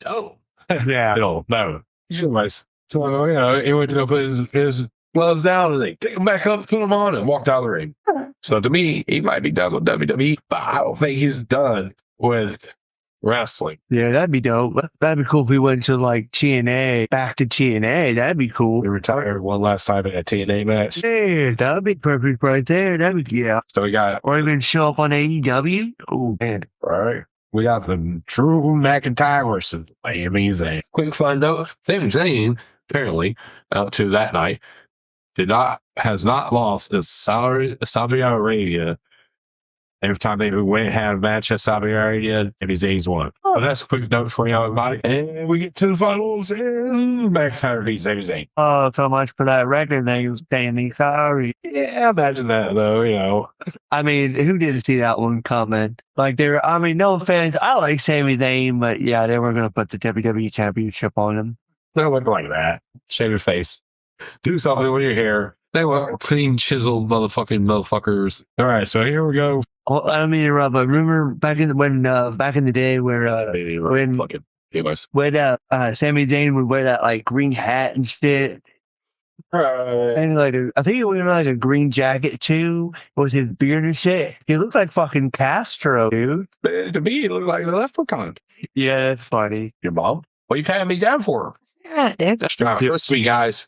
No. Yeah. No. Anyways, so, he went to go put his gloves down, and they take them back up, put them on, and walk out of the ring. So to me, he might be done with WWE, but I don't think he's done with wrestling. Yeah, that'd be dope. That'd be cool if we went to like TNA, back to TNA. That'd be cool. He retired one last time in a TNA match. Yeah, that'd be perfect right there. That'd be, yeah. So we got, Or even show up on AEW. Oh, man. right? We got the Drew McIntyre versus Sami Zayn. Quick fun note: Sami Zayn apparently up to that night has not lost in Saudi Arabia. Every time they went and had a match at Saudi Arabia, Sami Zayn's won. So that's a quick note for y'all, everybody. And we get to the finals, and McIntyre beats Sami Zayn. Oh, so much for that record name, Danny. Sorry. Yeah, imagine that though. You know, I mean, who didn't see that one coming? Like, no offense. I like Sami Zayn, but yeah, they were going to put the WWE Championship on him. they look like that. Shave your face. Do something with your hair. They were clean, chiseled motherfuckers. All right, so here we go. Well, I don't mean to interrupt, but remember back in the day where Sami Zayn would wear that like green hat and shit, and like I think he wore like a green jacket too with his beard and shit. He looked like fucking Castro, dude. To me, he looked like a leprechaun. Yeah, that's funny. Your mom? What are you patting me down for? Yeah, dude. That's not sweet, guys.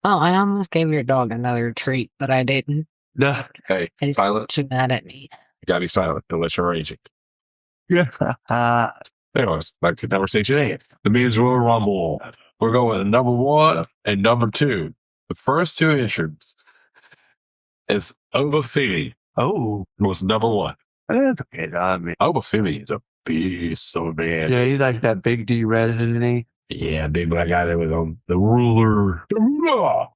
Oh, I almost gave your dog another treat, but I didn't. Nah. Hey, He's silent. too mad at me. You gotta be silent unless you're raging. Yeah. Anyways, back to number 68. The Men's Royal Rumble. We're going with number 1 and number 2. The first 2 entrants is Oba Femi. Oh, Was number 1. that's okay. I mean, Oba Femi is a beast of a man. yeah, he's like that big D resident, isn't he? Yeah, big black guy that was on the ruler.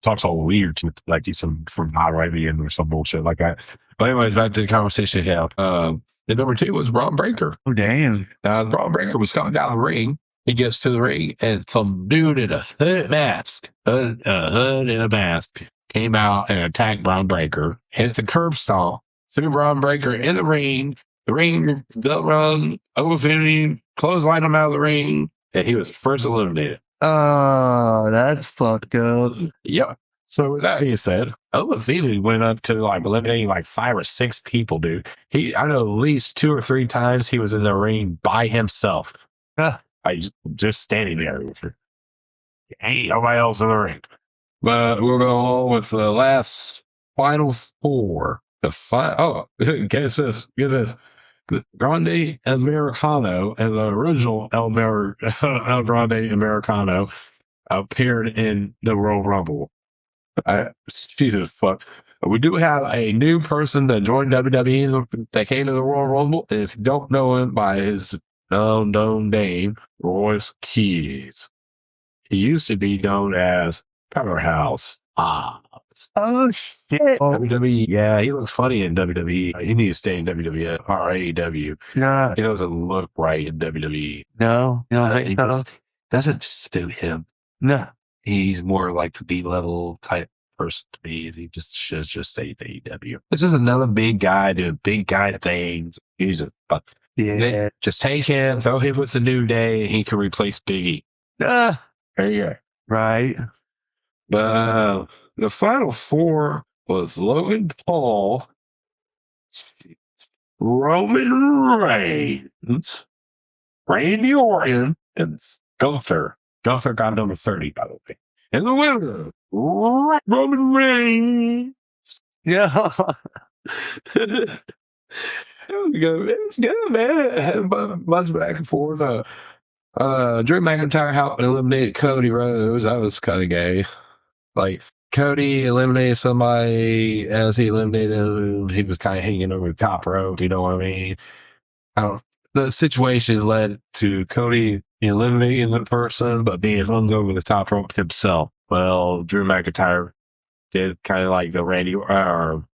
Talks all weird to like he's from Arabian or some bullshit like that. But anyways, back to the conversation here. The number 2 was Braun Breaker. Oh, damn. Braun Breaker was coming down the ring. He gets to the ring, and some dude in a hood mask, a hood and a mask, came out and attacked Braun Breaker. Hit the curb stomp, threw Braun Breaker in the ring. The ring belt run, over clothesline him out of the ring, and he was first eliminated. Oh, that's fucked up. Yep. So with that being said, Femi went up to like eliminating like 5 or 6 people, dude. I know at least 2 or 3 times he was in the ring by himself. I just standing there. Ain't nobody else in the ring. But we'll go on with the last final 4. Guess this. Get this. The Grande Americano and the original El Grande Americano appeared in the Royal Rumble. Jesus fuck. We do have a new person that joined WWE that came to the Royal Rumble. And if you don't know him by his known name, Royce Keys. He used to be known as Powerhouse. Oh, shit. WWE, yeah, he looks funny in WWE. He needs to stay in WWE or AEW. Nah. He doesn't look right in WWE. No. He doesn't suit him. No. He's more like the B-level type person to me. He just should just stay in AEW. This is another big guy doing big guy things. He's a fuck. Yeah. Just take him, throw him with the New Day, and he can replace Big E. There you go. Right. But the final 4 was Logan Paul, Roman Reigns, Randy Orton, and Gunther. Gunther got number 30, by the way. And the winner, Roman Reigns. Yeah. It was good, man. It had a bunch back and forth. Drew McIntyre helped eliminate Cody Rhodes. That was kind of gay. Like, Cody eliminated somebody as he eliminated him. He was kind of hanging over the top rope. You know what I mean? The situation led to Cody eliminating the person, but being hung over the top rope himself. Well, Drew McIntyre did kind of like the Roman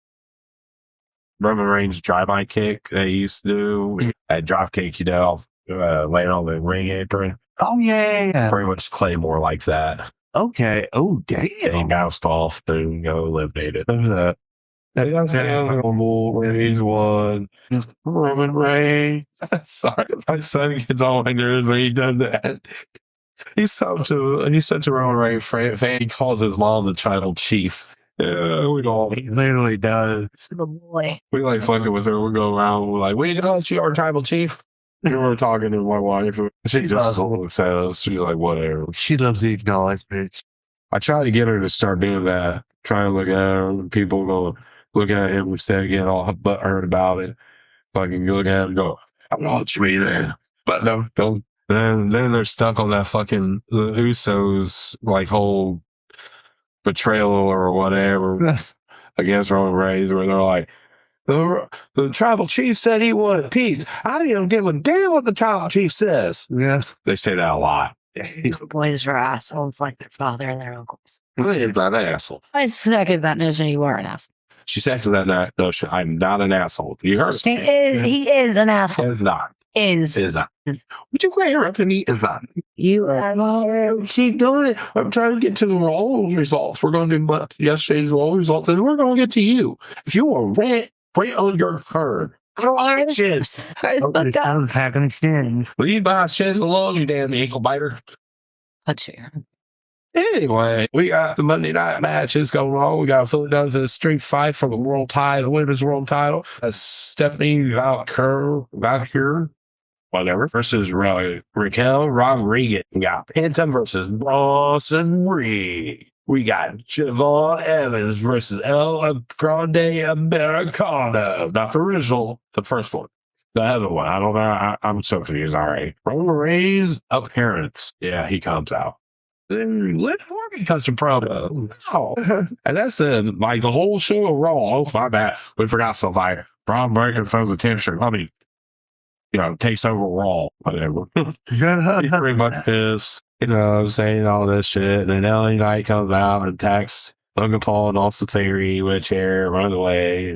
Reigns drive-by kick they used to do. That drop kick, laying on the ring apron. Oh, yeah. Pretty much Claymore like that. Okay. Oh, damn. He bounced off, boom, go eliminated. That. That's normal. He's won. Roman Reigns. Sorry, my son gets all my nerves when he does that. He's such a Roman Reigns fan. He calls his mom the tribal chief. Yeah, we all He literally does. Oh boy. we like fucking with her. We go around. We're like, we know she our tribal chief. We were talking to my wife. She just looks at us. She's like, whatever. She loves the acknowledgement. I try to get her to start doing that. Try to look at her. People go look at him instead of getting all butthurt about it. Fucking look at him and go, I'm not you either. But no, don't. Then they're stuck on that fucking the Usos like whole betrayal or whatever against Roman Reigns, where they're like, the tribal chief said he wanted peace. I didn't even give a damn what the tribal chief says. Yeah, they say that a lot. Boys are assholes like their father and their uncles. He's not an asshole. I second that notion you are an asshole. She said that notion. I'm not an asshole. You heard me. He is an asshole. Is not. Is Not. Would you quit interrupting me? Is not. you are Keep doing it. I'm trying to get to the roll results. We're going to do yesterday's roll results, and we're going to get to you. If you are rant on your turn. I don't like shit. I'm packing shit. Leave my shit alone, you damn ankle biter. Anyway, we got the Monday night matches going on. We got Philadelphia street fight for the world title, women's world title. Stephanie Valkyrie, whatever, versus Raquel Rodriguez. We got Penta versus Bronson Reed. We got Javon Evans versus El Grande Americano. Not the original, the first one. The other one. I don't know. I'm so confused. All right. Roman Reigns' appearance. Yeah, he comes out. Then Liv Morgan comes from promo. Oh. And that's like the whole show of Raw. Oh, my bad. We forgot something. Like, Braun Breaker phones attention. I mean, takes over Raw, whatever. He's pretty much pissed, saying all this shit. And then LA Knight comes out and attacks Logan Paul and Austin Theory with a chair, run away.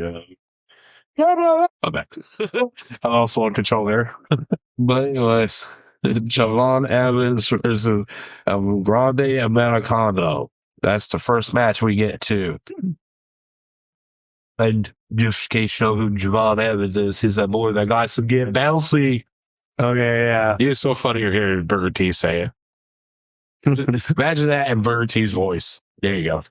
I'm back. I also want control there. But anyways, Javon Evans versus Grande Americano. That's the first match we get to. And just in case you know who Javon Evans is, he's that boy that likes to get bouncy. Okay, yeah. It's so funny to hear Burger T say it. Imagine that in Burger T's voice. There you go.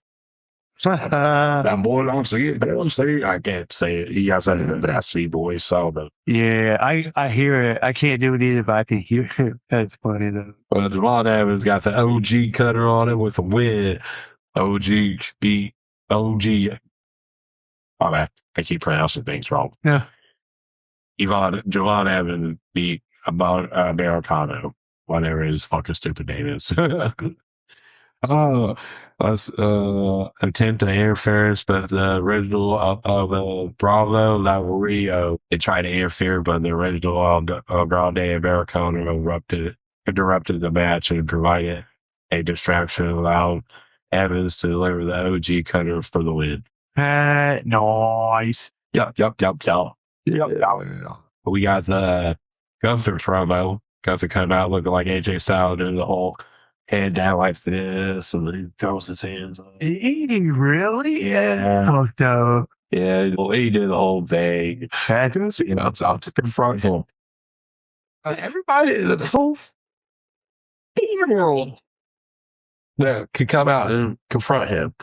That boy wants to get bouncy. I can't say it. He has that nasty voice. So, yeah, I hear it. I can't do it either, but I can hear it. That's funny though. Well, Javon Evans got the OG cutter on it with a win. OG beat OG. Oh, man, I keep pronouncing things wrong. Yeah. Javon Evans beat Americano, whatever his fucking stupid name is. Let's attempt to interference, but the original of Bravo, Lago Rio, they tried to interfere, but the original Grande Americano interrupted the match and provided a distraction, allowed Evans to deliver the OG cutter for the win. Nice. Yup. We got the Gunther promo. Gunther come out looking like AJ Styles, doing the whole hand down like this, and then he throws his hands up. Really? Yeah. Fucked up. Yeah, well, he did the whole thing. Had to, out to confront him. Everybody, the whole world that could come out and confront him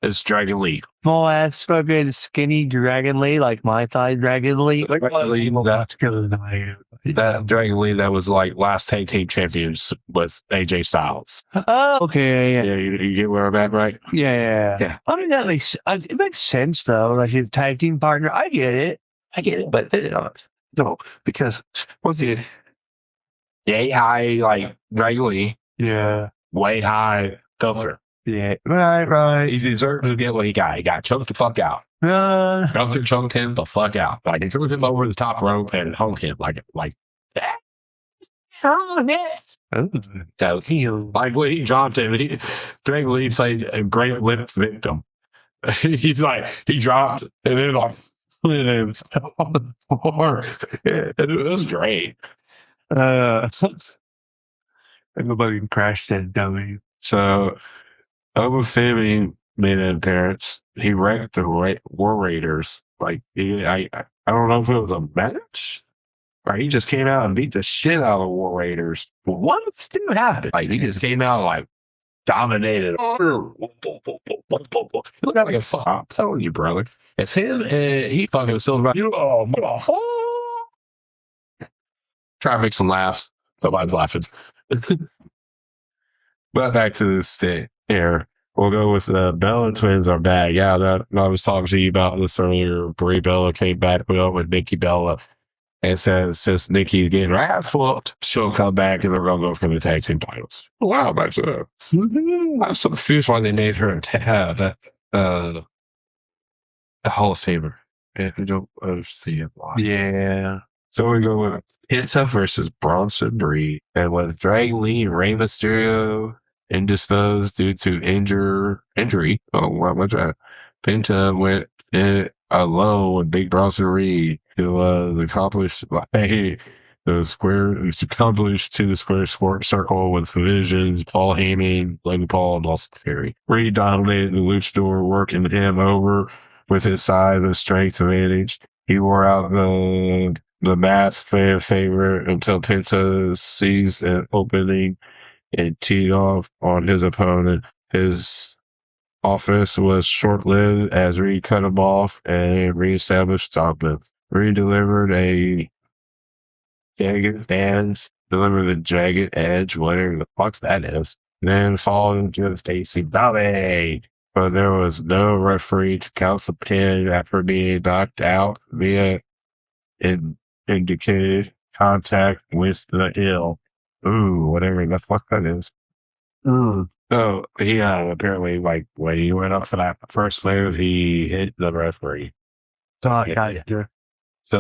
is Dragon Lee. Small ass fucking skinny Dragon Lee, like my thigh Dragon Lee. That Dragon Lee that was like last tag team champions with AJ Styles. Oh, okay, yeah. You get where I'm at, right? Yeah. I mean, it makes sense though. Like his tag team partner, I get it, but no, because what's it? Yay high, like Dragon Lee. Yeah. Way high Gunther. Yeah. Right. He deserved to get what he got. He got choked the fuck out. Gunther choked him the fuck out. Like, he threw him over the top rope and hung him like that. Oh, man. Like when he dropped him, Dragon Lee played a great lip victim. He's like, he dropped and then like, and then fell on the floor. It was great. Everybody crashed that dummy. So, Oba Femi made an appearance. He wrecked the War Raiders. Like, I don't know if it was a match Right, he just came out and beat the shit out of the War Raiders. What did happen? Like, he just came out like dominated. Look like a fuck. I'm telling you, brother. It's him and he fucking was still about you. Try to make some laughs. Nobody's laughing. But back to this thing here. We'll go with Bella twins are back. Yeah, I was talking to you about this earlier. Brie Bella came back with Nikki Bella and says since Nikki's getting her ass whooped, she'll come back and they're going to go for the tag team titles. Wow, that's I'm so confused why they made her a Hall of Famer. I don't understand why. Yeah. So we go with Penta versus Bronson Reed. And with Dragon Lee and Rey Mysterio indisposed due to injury. Oh, what was that? Penta went alone with Big Bronson Reed, who was accomplished by accomplished to the square sports circle with Visions, Paul Heyman, Logan Paul, and Austin Theory. Reed dominated the luchador, working him over with his size and strength advantage. He wore out the mass fan favorite until Penta seized an opening and teed off on his opponent. His offense was short-lived as Reed cut him off and reestablished dominance. Reed delivered the jagged edge, whatever the fuck that is. Then followed into the Stacy Bobby. But there was no referee to count the pin after being knocked out via indicated contact with the heel. Ooh, whatever the fuck that is. So he apparently, like, when he went up for that first move, he hit the referee. So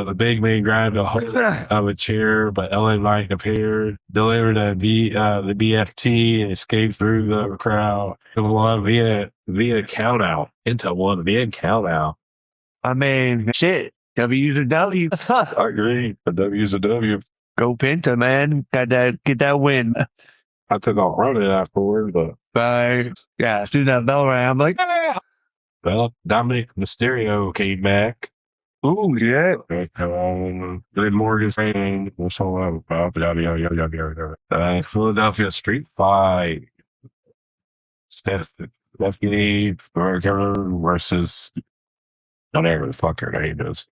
the big man grabbed a hold of a chair, but Ellen Knight appeared, delivered the BFT, and escaped through the crowd. It won via count out. Into one via count out. I mean, shit. W's a W. I agree. A W's a W. Go Penta, man. Got that, get that win. I took off running afterward, but yeah, as soon as that bell rang, I'm like, ah! Well, Dominic Mysterio came back. Ooh, yeah. Good Morgan training. Philadelphia Street Fight. Stephanie Berger versus whatever the fuck her name is.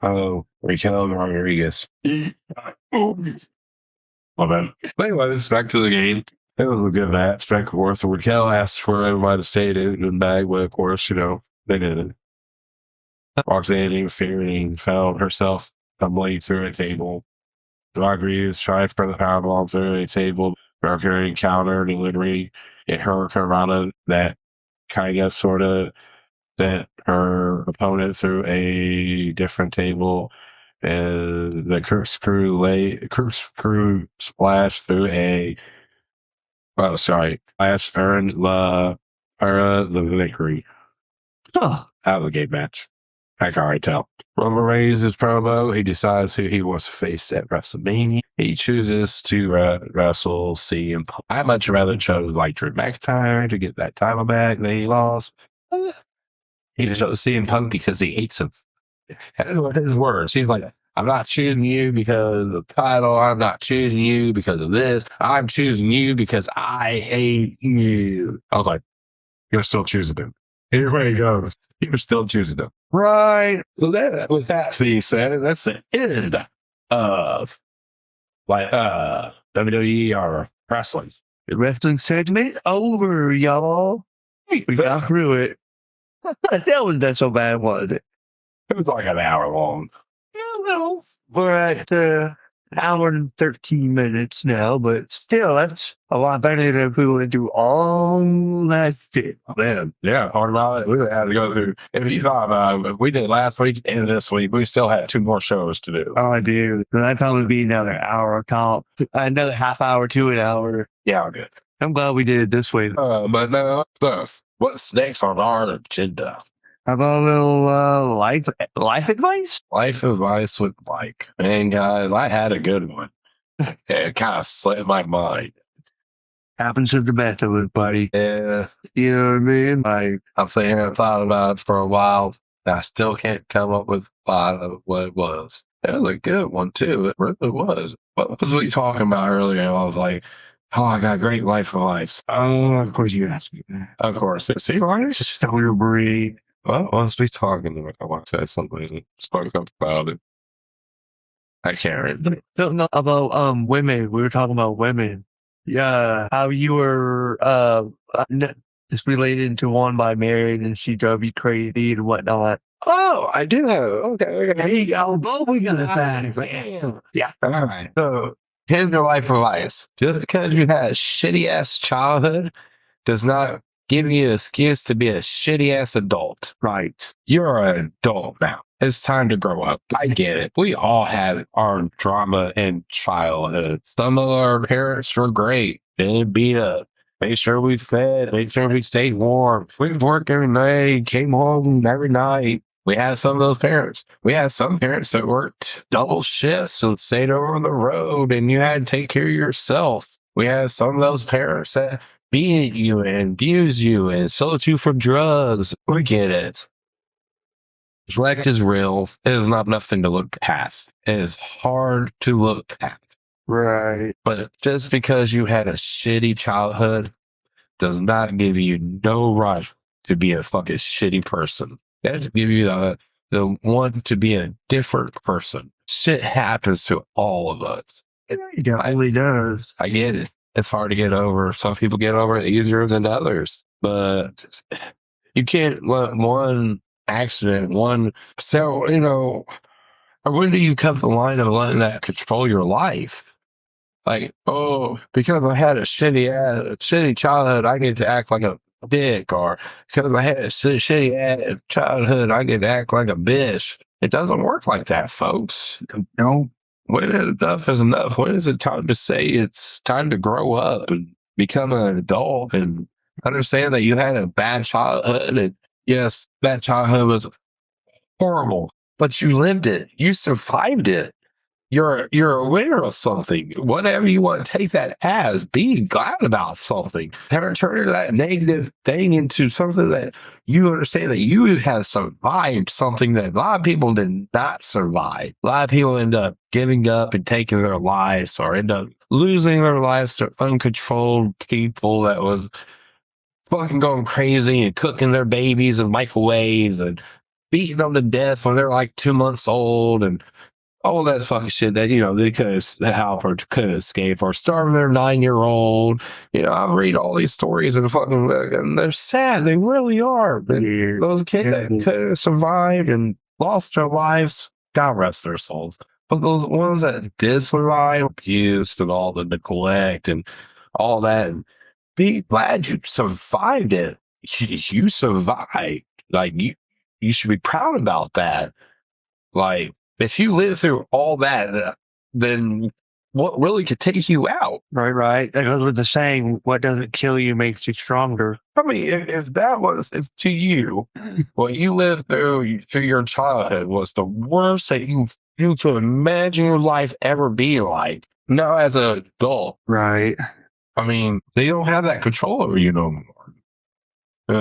Oh, Raquel Rodriguez. My bad. But anyways, back to the game. It was a good match, back and forth. So Raquel asked for everybody to stay in the bag, but of course, they didn't. Roxanne interfering, found herself tumbling through a table. Rodriguez tried for the powerbomb through a table. Mercury countered delivery in her Corona that kind of sort of sent her opponent through a different table. And the corkscrew splash through splash earned the victory. Out of the game match. I can already tell. Roman Reigns' his promo. He decides who he wants to face at WrestleMania. He chooses to wrestle CM Punk. I much rather chose Drew McIntyre to get that title back that he lost. He chose CM Punk because he hates him. His words. He's like, I'm not choosing you because of the title. I'm not choosing you because of this. I'm choosing you because I hate you. I was like, you're still choosing him. Here we go. You're still choosing them. Right. So with that being said, that's the end of WWE or wrestling. The wrestling segment over, y'all. We got through it. That wasn't that so bad, was it? It was like an hour long. No. We're at an hour and 13 minutes now, but still, that's a lot better than if we went through all that shit. Man, yeah, hard about it. We would have to go through. If you thought we did last week and this week, we still had 2 more shows to do. Oh, I do. So that'd probably be another hour top, another half hour to an hour. Yeah, good. I'm glad we did it this way. But no stuff. What's next on our agenda? How about a little life advice? Life advice with Mike. Man, guys, I had a good one. It kind of slipped my mind. Happens to the best of us, buddy. Yeah. You know what I mean? Like, I'm saying I thought about it for a while. I still can't come up with a lot of what it was. That was a good one, too. It really was. What was we talking about earlier? I was like, oh, I got a great life of life. Oh, of course you asked me that. Of course. See, right? February. What was we talking about? I want to say something. Spoke up about it. I can't remember. No, about women. We were talking about women. Yeah, how you were just related to one by married and she drove you crazy and whatnot. Oh, I do have. Okay. There you go. Both we gonna say. Yeah. All right. So, here's your life advice. Just because you had a shitty ass childhood does not give you an excuse to be a shitty ass adult. Right. You're an adult now. It's time to grow up. I get it. We all had our drama in childhood. Some of our parents were great. They didn't beat up. Make sure we fed. Make sure we stayed warm. We worked every night. Came home every night. We had some of those parents. We had some parents that worked double shifts and stayed over the road, and you had to take care of yourself. We had some of those parents that beat you and abused you and sold you for drugs. We get it. Neglect is real. It is not nothing to look past. It is hard to look past. Right. But just because you had a shitty childhood does not give you no right to be a fucking shitty person. That doesn't give you the want to be a different person. Shit happens to all of us. It definitely does. I get it. It's hard to get over. Some people get over it easier than others. But you can't let one accident, when do you come to the line of letting that control your life? Like, oh, because I had a shitty childhood, I get to act like a dick, or because I had a shitty childhood, I get to act like a bitch. It doesn't work like that, folks. No. When enough is enough? When is it time to say it's time to grow up and become an adult and understand that you had a bad childhood? And yes, that childhood was horrible, but you lived it. You survived it. You're aware of something. Whatever you want to take that as, be glad about something. Turn that negative thing into something that you understand that you have survived something that a lot of people did not survive. A lot of people end up giving up and taking their lives, or end up losing their lives to uncontrolled people that was fucking going crazy and cooking their babies in microwaves and beating them to death when they're like 2 months old and all that fucking shit that, they couldn't escape, or starving their 9-year-old. I read all these stories and they're sad. They really are. But those kids that could have survived and lost their lives, God rest their souls. But those ones that did survive, abused and all the neglect and all that, and be glad you survived it. You survived. Like, you should be proud about that. Like, if you live through all that, then what really could take you out? Right. That goes with the saying, what doesn't kill you makes you stronger. I mean, if to you, what you lived through your childhood was the worst that you could imagine your life ever be like, now as an adult. Right. I mean, they don't have that control over you no more.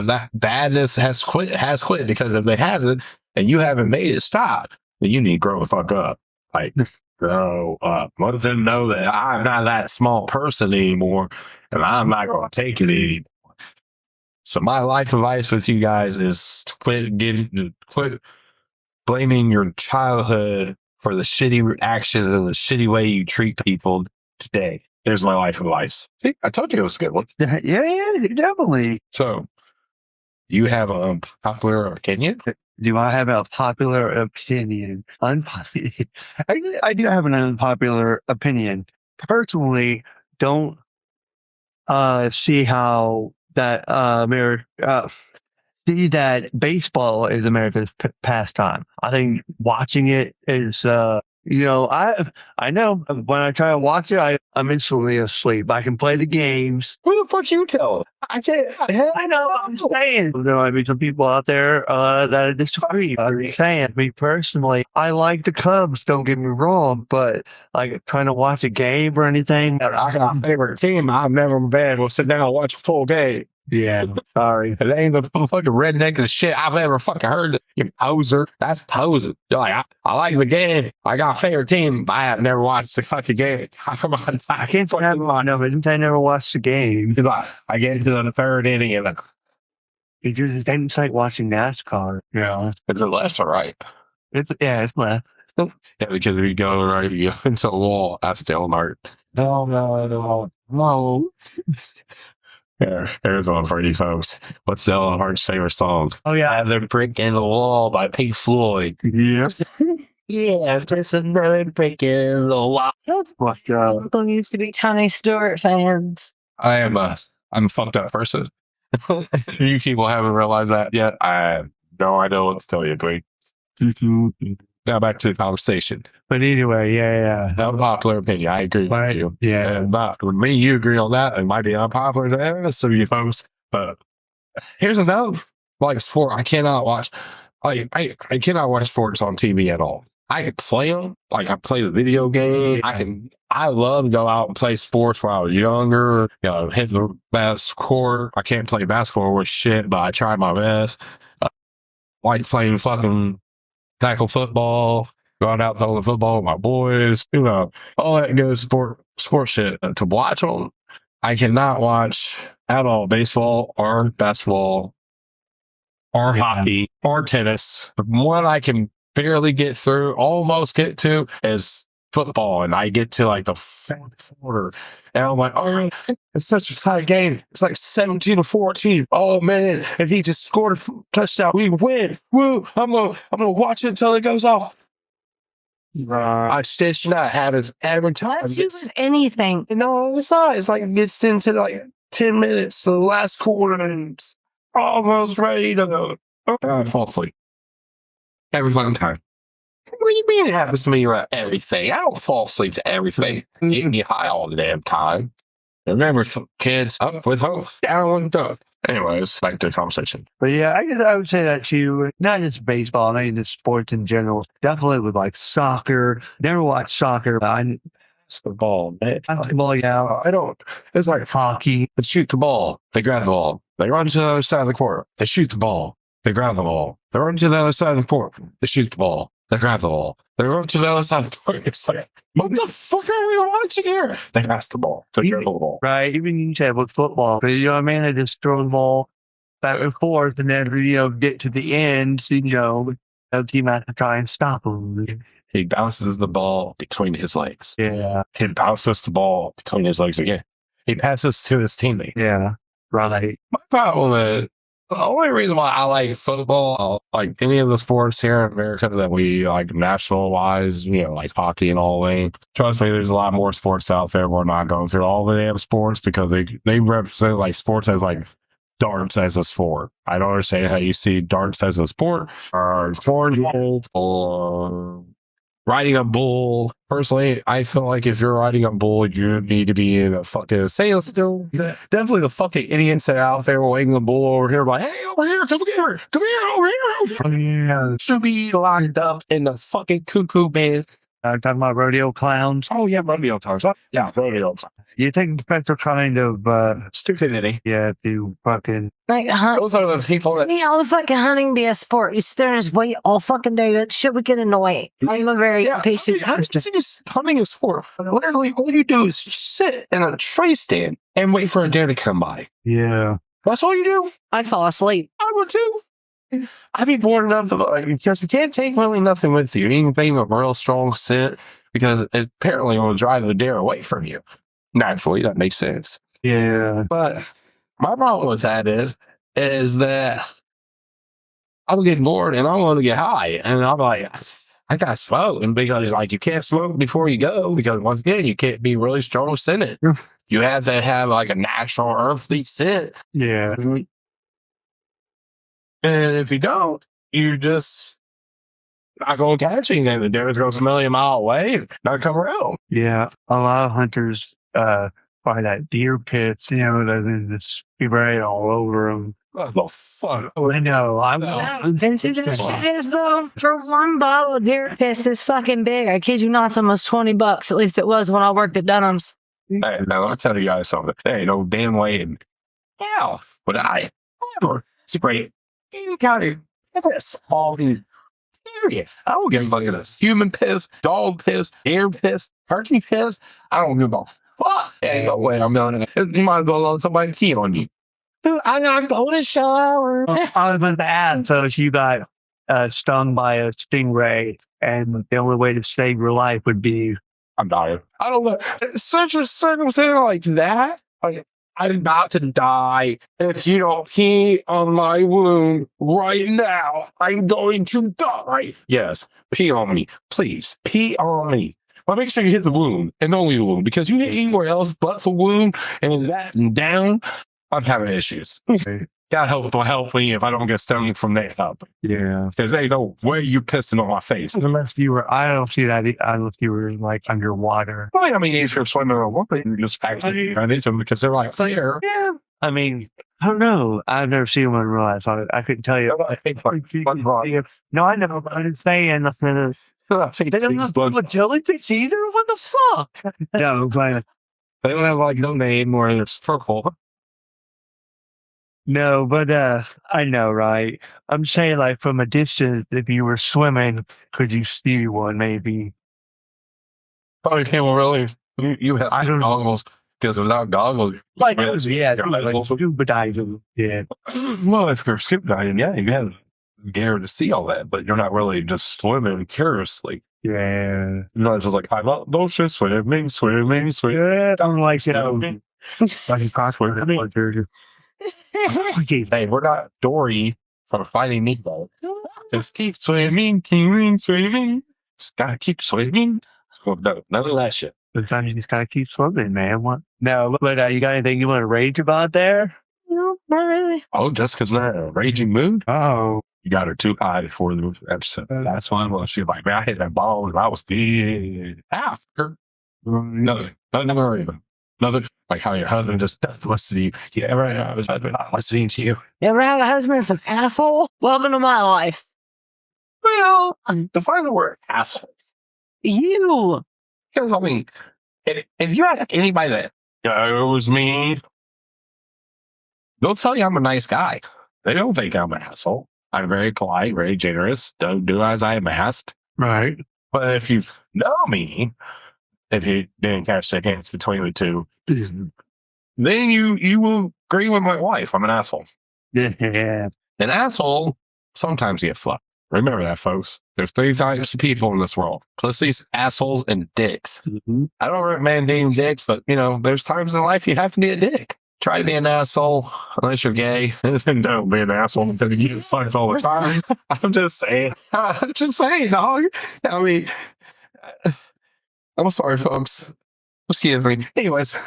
That badness has quit because if they haven't, and you haven't made it stop, then you need to grow the fuck up. Like, grow up. Let them know that I'm not that small person anymore, and I'm not going to take it anymore. So my life advice with you guys is to quit blaming your childhood for the shitty actions and the shitty way you treat people today. There's my life advice. See, I told you it was a good one. Yeah, definitely. So, you have a unpopular opinion? Do I have a popular opinion? Unpopular. I do have an unpopular opinion. Personally, don't see how that see that baseball is America's pastime. I think watching it is I know when I try to watch it, I'm instantly asleep. I can play the games. Who the fuck you tell? I can't. I know. I'm saying there might be some people out there that disagree. I'm saying, me personally, I like the Cubs. Don't get me wrong, but like trying to watch a game or anything. I got a favorite team. I've never been able to sit down and watch a full game. Yeah. Sorry. It ain't the fucking redneckest shit I've ever fucking heard. You poser. That's posing. You're like, I like the game. I got a favorite team, but I have never watched the fucking game. Come on. I can't have no, I never watched the game. Like, I get into the third inning and It's like watching NASCAR. Yeah. it's a left or right. It's left. Yeah, because if you go right, you go into a wall. That's still art. No. Here's one for you folks. What's Dylan Hart's favorite song? Oh, yeah. Another Brick in the Wall by Pink Floyd. Yeah. Yeah, just another brick in the wall. What's up? People used to be Tony Stewart fans. I'm a fucked up person. You people haven't realized that yet. I have no idea what to tell you, Dwayne. Now back to the conversation. But anyway, yeah. Unpopular opinion. I agree with you. Yeah. And not with me, you agree on that. It might be unpopular to some of you folks. But here's another sport. I cannot watch. I cannot watch sports on TV at all. I can play them. Like I play the video game. I love to go out and play sports when I was younger. Hit the best court. I can't play basketball with shit, but I tried my best. Like playing fucking tackle football, going out playing football with my boys, all that good sport shit. To watch them, I cannot watch at all baseball or basketball or hockey or tennis. The one I can barely get through, almost get to, is football. And I get to like the fourth quarter. And I'm like, all right, it's such a tight game. It's like 17-14. Oh man, if he just scored a touchdown, we win. Woo! I'm gonna watch it until it goes off. I should not have this every time. That's you with anything. No, it's not. It's like it gets into like 10 minutes to the last quarter and it's almost ready to go. I fall asleep. Every fucking time. What do you mean it happens to me about everything? I don't fall asleep to everything. Get me high all the damn time. Remember, kids, up with hope, down with dope. Anyways, back to the conversation. But yeah, I guess I would say that too. Not just baseball, I mean just sports in general. Definitely with like soccer. Never watched soccer. Basketball, man. Basketball, yeah. I don't. It's like Hockey. They shoot the ball. They grab the ball. They run to the other side of the court. They shoot the ball. They grab the ball. They run to the other side of the court. They shoot the ball. They grab the ball. They run to the other side of the court. It's like, what the fuck are we watching here? They pass the ball. They dribble the ball. Right. Even you said with football. But you know what I mean? They just throw the ball back and forth and then, get to the end, the team has to try and stop them. He bounces the ball between his legs. Yeah. He bounces the ball between his legs again. He passes to his teammate. Yeah. Right. My problem is, the only reason why I like football, like any of the sports here in America that we like national wise, like hockey and all that. Trust me, there's a lot more sports out there. We're not going through all the damn sports because they represent like sports as like darts as a sport. I don't understand how you see darts as a sport or cornhole or riding a bull. Personally, I feel like if you're riding a bull, you need to be in a fucking sales. Definitely the fucking idiots that are out there waving a bull over here, like, hey, over here, come here, over here. Oh, yeah. Should be locked up in the fucking cuckoo band. Talking about rodeo clowns. Oh, yeah, rodeo clowns. Yeah, rodeo clowns. You take the spectral kind of Stupidity. Yeah, to fucking Like, Those are the people to that. me, all the fucking hunting be a sport. You sit there and just wait all fucking day. That shit would get annoying. I'm a very impatient How person. is this hunting a sport? Literally, all you do is just sit in a tree stand and wait for a deer to come by. yeah. That's all you do. I'd fall asleep. I would too. I'd be bored enough because you can't take really nothing with you. Anything of real strong scent because it apparently will drive the deer away from you. Naturally, that makes sense. Yeah. But my problem with that is that I'm getting bored and I want to get high. And I'm like, I got to smoke. And because you can't smoke before you go because once again, you can't be really strong scented. You have to have like a natural earthly scent. Yeah. And if you don't, you're just not going to catch anything. The deer's going to smell you a mile away and not come around. Yeah. A lot of hunters find that deer pits, that just spray all over them. What the fuck? I know. How expensive that shit is, though. For one bottle of deer piss is fucking big. I kid you not, it's almost $20. At least it was when I worked at Dunham's. Hey, now, let me tell you guys something. There ain't no damn way How would I ever spray any kind of piss all in period? I don't give a fuck if it's human piss, dog piss, air piss, turkey piss. I don't give a fuck. Ain't no way I'm doing it. You might as well let somebody pee on you. Dude, I'm not going to shower. I was about to ask, so if you got stung by a stingray, and the only way to save your life would be I'm dying. I don't know. Such a circumstance like that. I'm about to die. If you don't pee on my wound right now, I'm going to die. Yes, pee on me. Please, pee on me. But make sure you hit the wound and only the wound, because you hit anywhere else but the wound and that and down, I'm having issues. God help me if I don't get stung from that up. yeah. Because ain't no way you pissing on my face. Unless you were, I don't see that unless you were like underwater. Well, I mean, if you're swimming on water, you just actually run into them because they're like clear. Yeah. I mean, I don't know. I've never seen one in real life. I couldn't tell you. No, I know. I didn't say nothing. They don't have jellyfish either. What the fuck? No, but they don't have like no name or it's purple. no, but I know, right? I'm saying like from a distance, if you were swimming, could you see one? Maybe. Probably can't really. You have I don't know. goggles, because without goggles, Like yeah, like scuba diving. Yeah. well, if you're scuba diving, yeah, you have gear to see all that, but you're not really just swimming curiously. Yeah. Not just like I'm up, don't just swimming. Yeah. I'm like, you know, like a crossword. I mean- Hey, we're not Dory from Finding Nemo. Just keep swimming. Just gotta keep swimming. Well, no, none of that shit. Sometimes you just gotta keep swimming, man. What? No, but you got anything you want to rage about there? No, not really. Oh, Jessica's not in a raging mood? Oh. You got her too high before the episode. That's why. Well, she's like, man, I hit that ball and I was dead after. Nothing. Nothing to worry about. Nothing like how your husband just doesn't listen to you. You ever have his husband not listening to you? You ever have a husband that's an asshole? Welcome to my life. Well, define the word asshole. You. Because, I mean, if you ask anybody that knows me, they'll tell you I'm a nice guy. They don't think I'm an asshole. I'm very polite, very generous, don't do as I am asked. Right. But if you know me, if you didn't catch the hints between the two, then you will agree with my wife. I'm an asshole. Yeah. An asshole sometimes get fucked. Remember that, folks. There's 3 types of people in this world: pussies, assholes, and dicks. Mm-hmm. I don't recommend being dicks, but there's times in life you have to be a dick. Try to be an asshole unless you're gay, and then don't be an asshole until you get fucked all the time. I'm just saying. Dog. I mean, I'm sorry, folks. Excuse me. Anyways,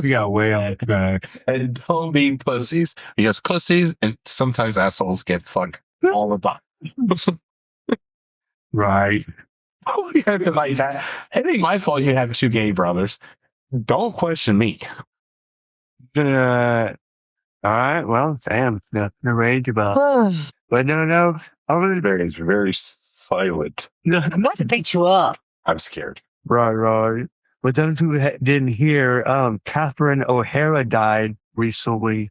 We got way off track. and don't be pussies, because pussies and sometimes assholes get fucked all the time. Right. Oh, you have to like that. It ain't my fault you have 2 gay brothers. Don't question me. All right. Well, damn. Nothing to rage about. But no. I was Very silent. I'm about to beat you up. I'm scared. right. But those who didn't hear, Catherine O'Hara died recently.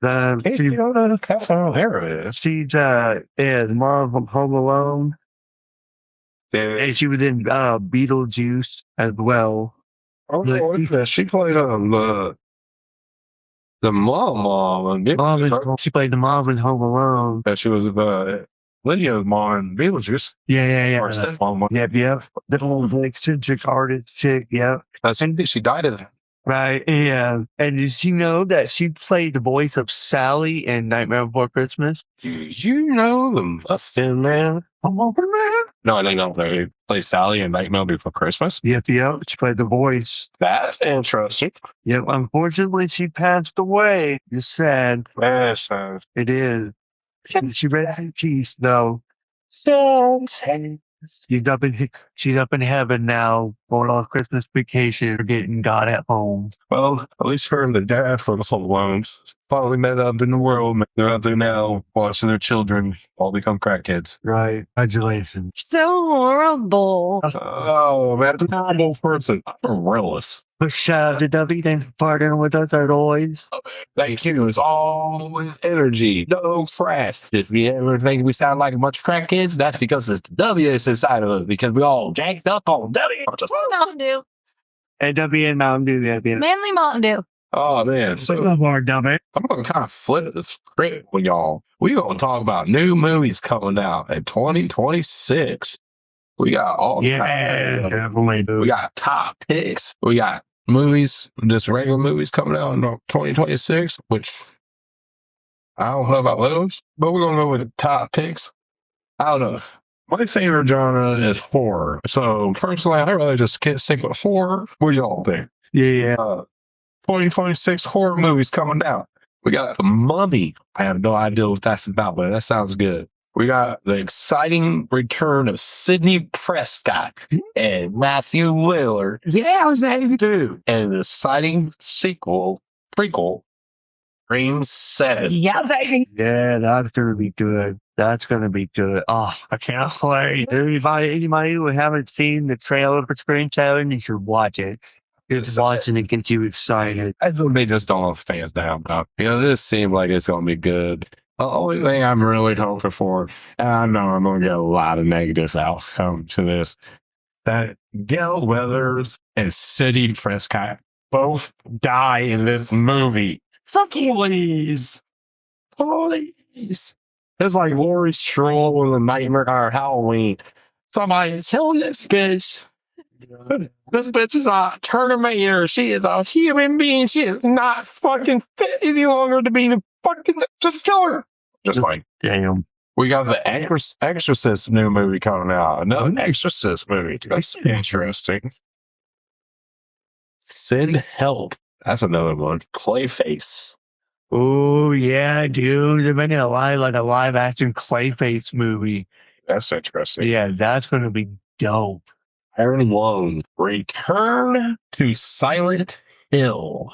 You don't know who Catherine O'Hara is. She's mom from Home Alone, and she was in Beetlejuice as well. Oh, she played on the mom. She played the mom in Home Alone. She was Lydia's mom in Beetlejuice. Yeah. Or stepmom. Yep. The old eccentric artist chick. Yep. She died of that. Right. Yeah. And did you know that she played the voice of Sally in Nightmare Before Christmas? Did you know the Mustang Man? No, I didn't know they played Sally in Nightmare Before Christmas. Yep. She played the voice. That's interesting. Yep. Unfortunately, she passed away. It's sad. Yes. It is. She read in peace, though. She's up in heaven now, going on Christmas vacation or getting God at home. Well, at least her and the dad for the Home Alones finally met up in the world. They're out there now watching their children all become crackheads. Right. Congratulations. So horrible. Oh, man, it's a horrible person. I'm a realist. But shout out to W. Thanks for partnering with us as always. Thank you. It's all with energy. No crash. If you ever think we sound like a bunch of crackheads, that's because it's the W that's inside of us, because we all jacked up on W. Mountain Dew. And W and Mountain Dew. Yeah. Mainly Mountain Dew. Oh, man. So love our W. I'm going to kind of flip this script with y'all. We're going to talk about new movies coming out in 2026. We got all definitely. We got top picks. We got movies, just regular movies coming out in 2026, which I don't know about those, but we're going to go with the top picks. I don't know. My favorite genre is horror. So personally, I really just can't stick with horror. What do y'all think? Yeah. 2026 horror movies coming out. We got The Mummy. I have no idea what that's about, but that sounds good. We got the exciting return of Sidney Prescott and Matthew Lillard. Yeah, I was ready to. And the exciting prequel, Scream 7. Yeah, baby. Yeah, that's going to be good. That's going to be good. Oh, I can't wait. Anybody who haven't seen the trailer for Scream 7, you should watch it. It's watching it gets you excited. I think they just don't have fans down about. This seems like it's going to be good. The only thing I'm really hoping for, and I know I'm going to get a lot of negative outcome to this, that Gail Weathers and Sidney Prescott both die in this movie. Fuck you. Please. It's like Laurie Strode in the Nightmare or Halloween. Somebody tell this bitch. This bitch is a Terminator. She is a human being. She is not fucking fit any longer to be fucking. Just kill her. Just like, damn. We got the Exorcist new movie coming out. Another Exorcist movie. That's interesting. Send Help. That's another one. Clayface. Oh, yeah, dude. They're making a live action Clayface movie. That's interesting. Yeah, that's going to be dope. Iron Lung. Return to Silent Hill.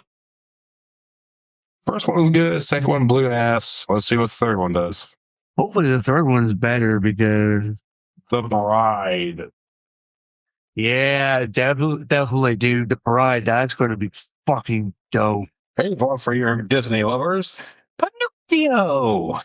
First one was good. Second one blew ass. Let's see what the third one does. Hopefully the third one is better because The Bride. Yeah, definitely, dude. The Bride, that's going to be fucking dope. Hey, one for your Disney lovers. Pinocchio.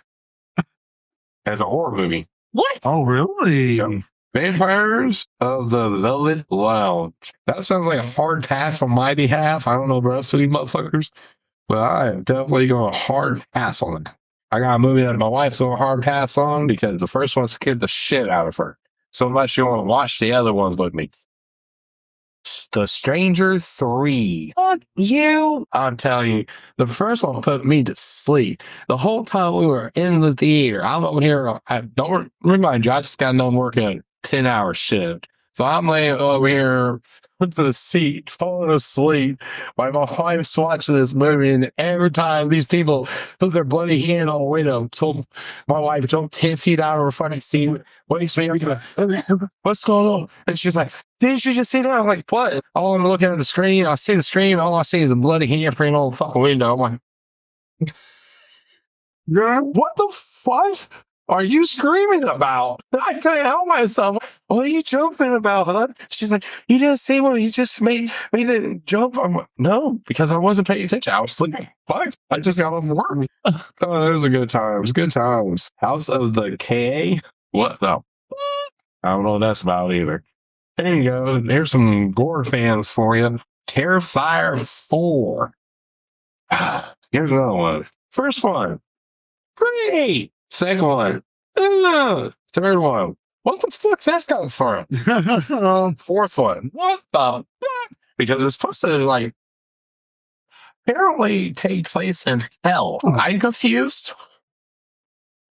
As a horror movie. What? Oh, really? Yep. Vampires of the Velvet Lounge. That sounds like a hard pass on my behalf. I don't know the rest of these motherfuckers, but I am definitely going to hard pass on it. I got a movie that my wife's going to hard pass on because the first one scared the shit out of her. So much she want to watch the other ones with me. The Stranger 3. Fuck you. I'm telling you, the first one put me to sleep. The whole time we were in the theater, I'm over here. I don't remind you, I just got done working a 10-hour shift. So I'm laying over here into the seat, falling asleep while my wife's watching this movie. And every time these people put their bloody hand on the window, so my wife jumped 10 feet out of her fucking seat, wakes me up, what's going on? And she's like, didn't you just see that? I'm like, what? All I'm looking at the screen, I see the screen, all I see is a bloody handprint on the fucking window. I'm like, what the fuck are you screaming about? I can't help myself. What are you joking about, huh? She's like, you didn't see what you just made me didn't jump. I'm like, no, because I wasn't paying attention. I was sleeping. Fuck. I just got off work. Oh, those are good times. Good times. House of the K. What the? I don't know what that's about either. There you go. Here's some gore fans for you. Terrifier 4. Here's another one. First one. Great. Second one. Third one. What the fuck's that coming from? Fourth one. What the fuck? Because it's supposed to, apparently take place in hell. I'm confused.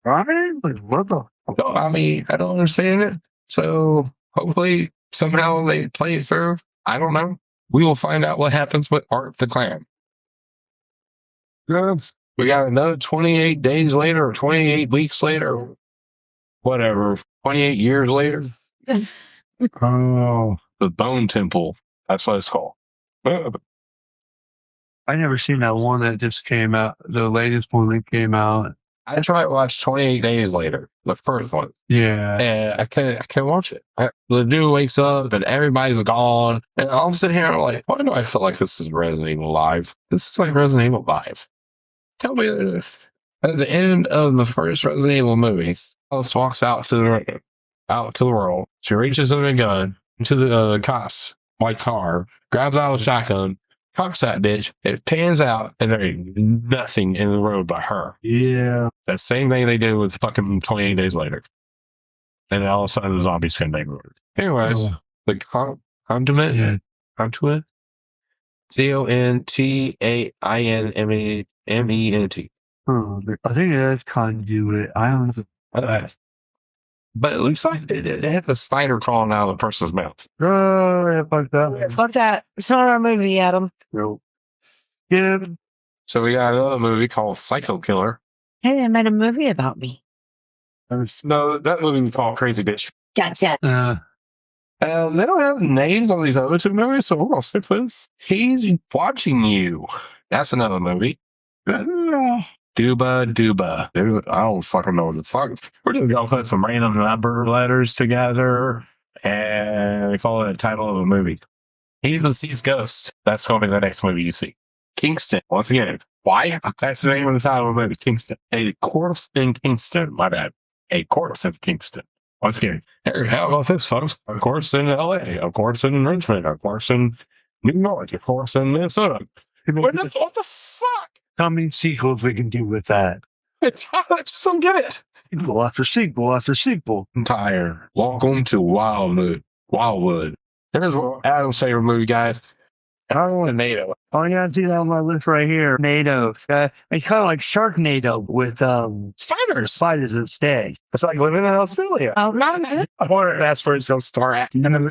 Right? What the? I don't understand it. So hopefully somehow they play it through. I don't know. We will find out what happens with Art the Clan. We got another 28 days later or 28 weeks later, whatever, 28 years later. Oh, The Bone Temple. That's what it's called. I never seen that one that just came out. The latest one that came out. I tried to watch 28 Days Later, the first one. Yeah. And I can't watch it. The dude wakes up and everybody's gone. And I'm sitting here like, why do I feel like this is Resident Evil Live? This is like Resident Evil Live. Tell me, at the end of the first Resident Evil movie, Alice walks out to the world. She reaches in a gun into the cop's white car, grabs out a shotgun, cocks that bitch. It pans out, and there ain't nothing in the road but her. Yeah. That same thing they did with fucking 28 Days Later. And then all of a sudden the zombies can make it. Anyways, the Conduit? Yeah. Conduit? CONTAINMENT. I think that's Conduit. I don't know. But it looks like they have the spider crawling out of the person's mouth. Oh, yeah, fuck that. Fuck that. It's not our movie, Adam. Nope. Yeah. So we got another movie called Psycho Killer. Hey, they made a movie about me. No, that movie was called Crazy Bitch. Gotcha. They don't have names on these other two movies, so we're going to stick with it. He's Watching You. That's another movie. Duba. I don't fucking know what the fuck. We're just going to put some random number letters together and we call it the title of a movie. He Even Sees Ghosts. That's going to be the next movie you see. Kingston. Once again. Why? That's the name of the title of the movie. Kingston. A Corpse in Kingston. My bad. A Corpse in Kingston. Once again. How about this, folks? A corpse in LA. A corpse in Richmond. A corpse in New York. A corpse in Minnesota. What the fuck? How many sequels we can do with that? I just don't get it. Sequel after sequel after sequel. Entire. Welcome to Wildwood. Here's what Adam's favorite movie, guys. I don't want a NATO. Oh, yeah, I see that on my list right here. NATO. It's kind of like Sharknado with spiders instead. It's like living in Australia. Oh, not a minute. I wonder that's where it's going to start at. And I'm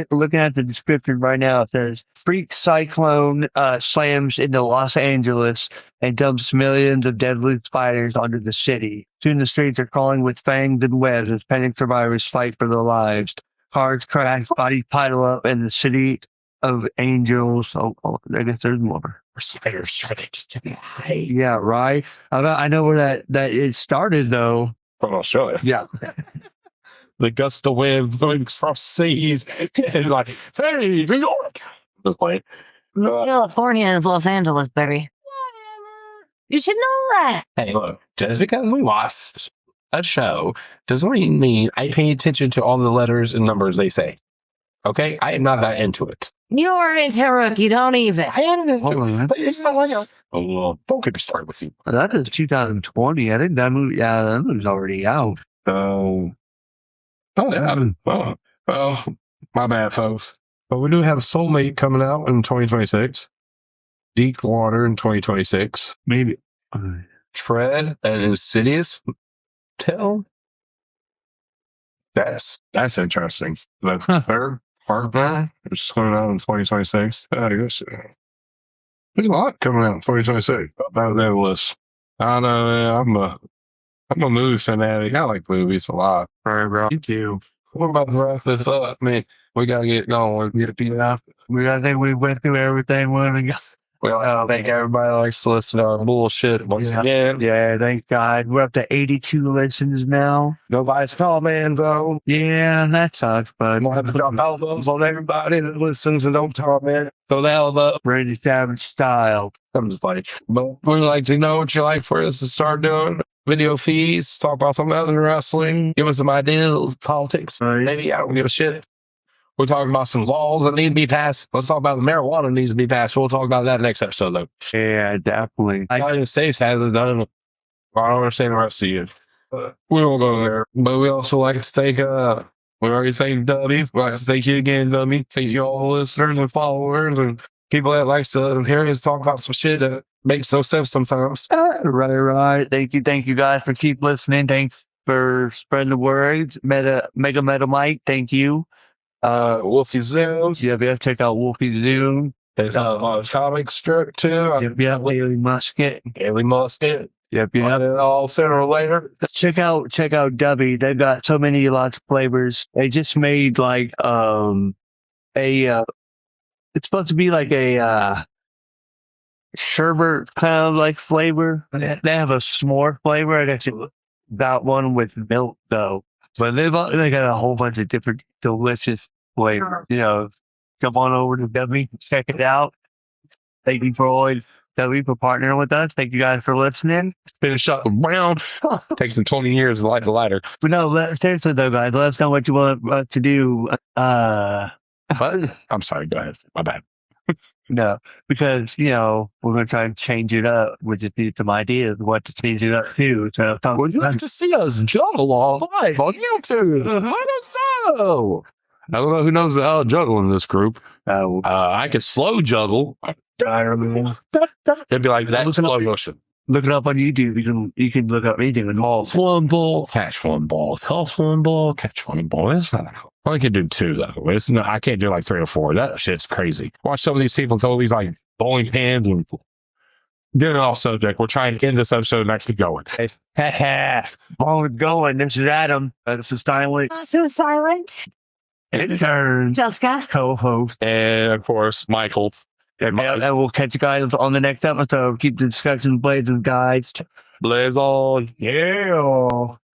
looking at the description right now. It says, freak cyclone slams into Los Angeles and dumps millions of deadly spiders onto the city. Soon the streets are crawling with fangs and webs as panicked survivors fight for their lives. Cars crash, bodies pile up, and the city of angels. Oh, I guess there's more. Spiders trying to get high. Yeah, right. I know where that it started though. From Australia. Yeah. The gust of wind blowing across seas. And like, hey, New York. Just like, California and Los Angeles, baby. Whatever. You should know that. Hey, look, just because we watched a show doesn't mean I pay attention to all the letters and numbers they say. Okay? I am not that into it. You are into Rookie, don't even. I am into Hold on. but it's not like a... Oh, well, don't get me started with you. That is 2020. I think that movie's already out. Oh, yeah. Well, my bad, folks. But we do have Soulmate coming out in 2026. Deep Water in 2026. Maybe. Tread and Insidious Tale. That's interesting. The third partner is coming out in 2026. I guess there's a lot coming out in 2026. About that list. I know, man. I'm a movie fanatic. I like movies a lot. Right, bro. You too. We're about to wrap this up. I mean, we gotta get going. I think we went through everything. Well, I think everybody likes to listen to our bullshit once again. Yeah, thank God. We're up to 82 listens now. Nobody's commenting, though. Yeah, that sucks, but We'll have to drop albums on everybody that listens and don't comment. So the album up. Randy Savage style. I'm just funny. But we'd like to know what you like for us to start doing. Video feeds, talk about some other wrestling, give us some ideas, politics. Maybe I don't give a shit. We're talking about some laws that need to be passed. Let's talk about the marijuana that needs to be passed. We'll talk about that next episode, though. Yeah, definitely. United States hasn't done it. I don't understand the rest of you. We won't go there. But we also like to thank, we already thanked Dubby. We'd like to thank you again, Dubby. Thank you all the listeners and followers and people that like to hear us talk about some shit that makes no sense sometimes. Right. Thank you guys for keep listening. Thanks for spreading the word. Mega Mike, thank you. Wolfie Zoom. Yeah, check out Wolfie Zoom. There's a comic strip too. Yep, Haley Musket. Yep. And all sooner or later. Check out Dubby. They've got lots of flavors. They just made like it's supposed to be like a sherbet kind of like flavor. They have a s'more flavor. I actually got one with milk though, but they got a whole bunch of different delicious flavors. Jump on over to Debbie, check it out. Thank you for Debbie for partnering with us. Thank you guys for listening. Finish up the round. Takes them 20 years to light the lighter. But no, seriously though, guys, let us know what you want to do. But I'm sorry, go ahead. My bad. No, because, we're going to try and change it up. We just need some ideas what to change it up to. So, Would you like to see us juggle all live on YouTube? Let us know. I don't know who knows how to juggle in this group. I could slow juggle. It'd be like that slow motion. Look it up on YouTube. You can look up me doing Toss one ball, catch one ball. Toss one ball, catch one ball. It's not. I only can do 2 though. I can't do like 3 or 4. That shit's crazy. Watch some of these people throw these like bowling pins and getting off subject. We're trying to end this episode and actually going. Oh, going. This is Adam. This is Silent. So silent. Intern. Jessica. Co-host. And of course, Michael. And we'll catch you guys on the next episode. Keep the discussion blazing, guys. Blaze on. Yeah.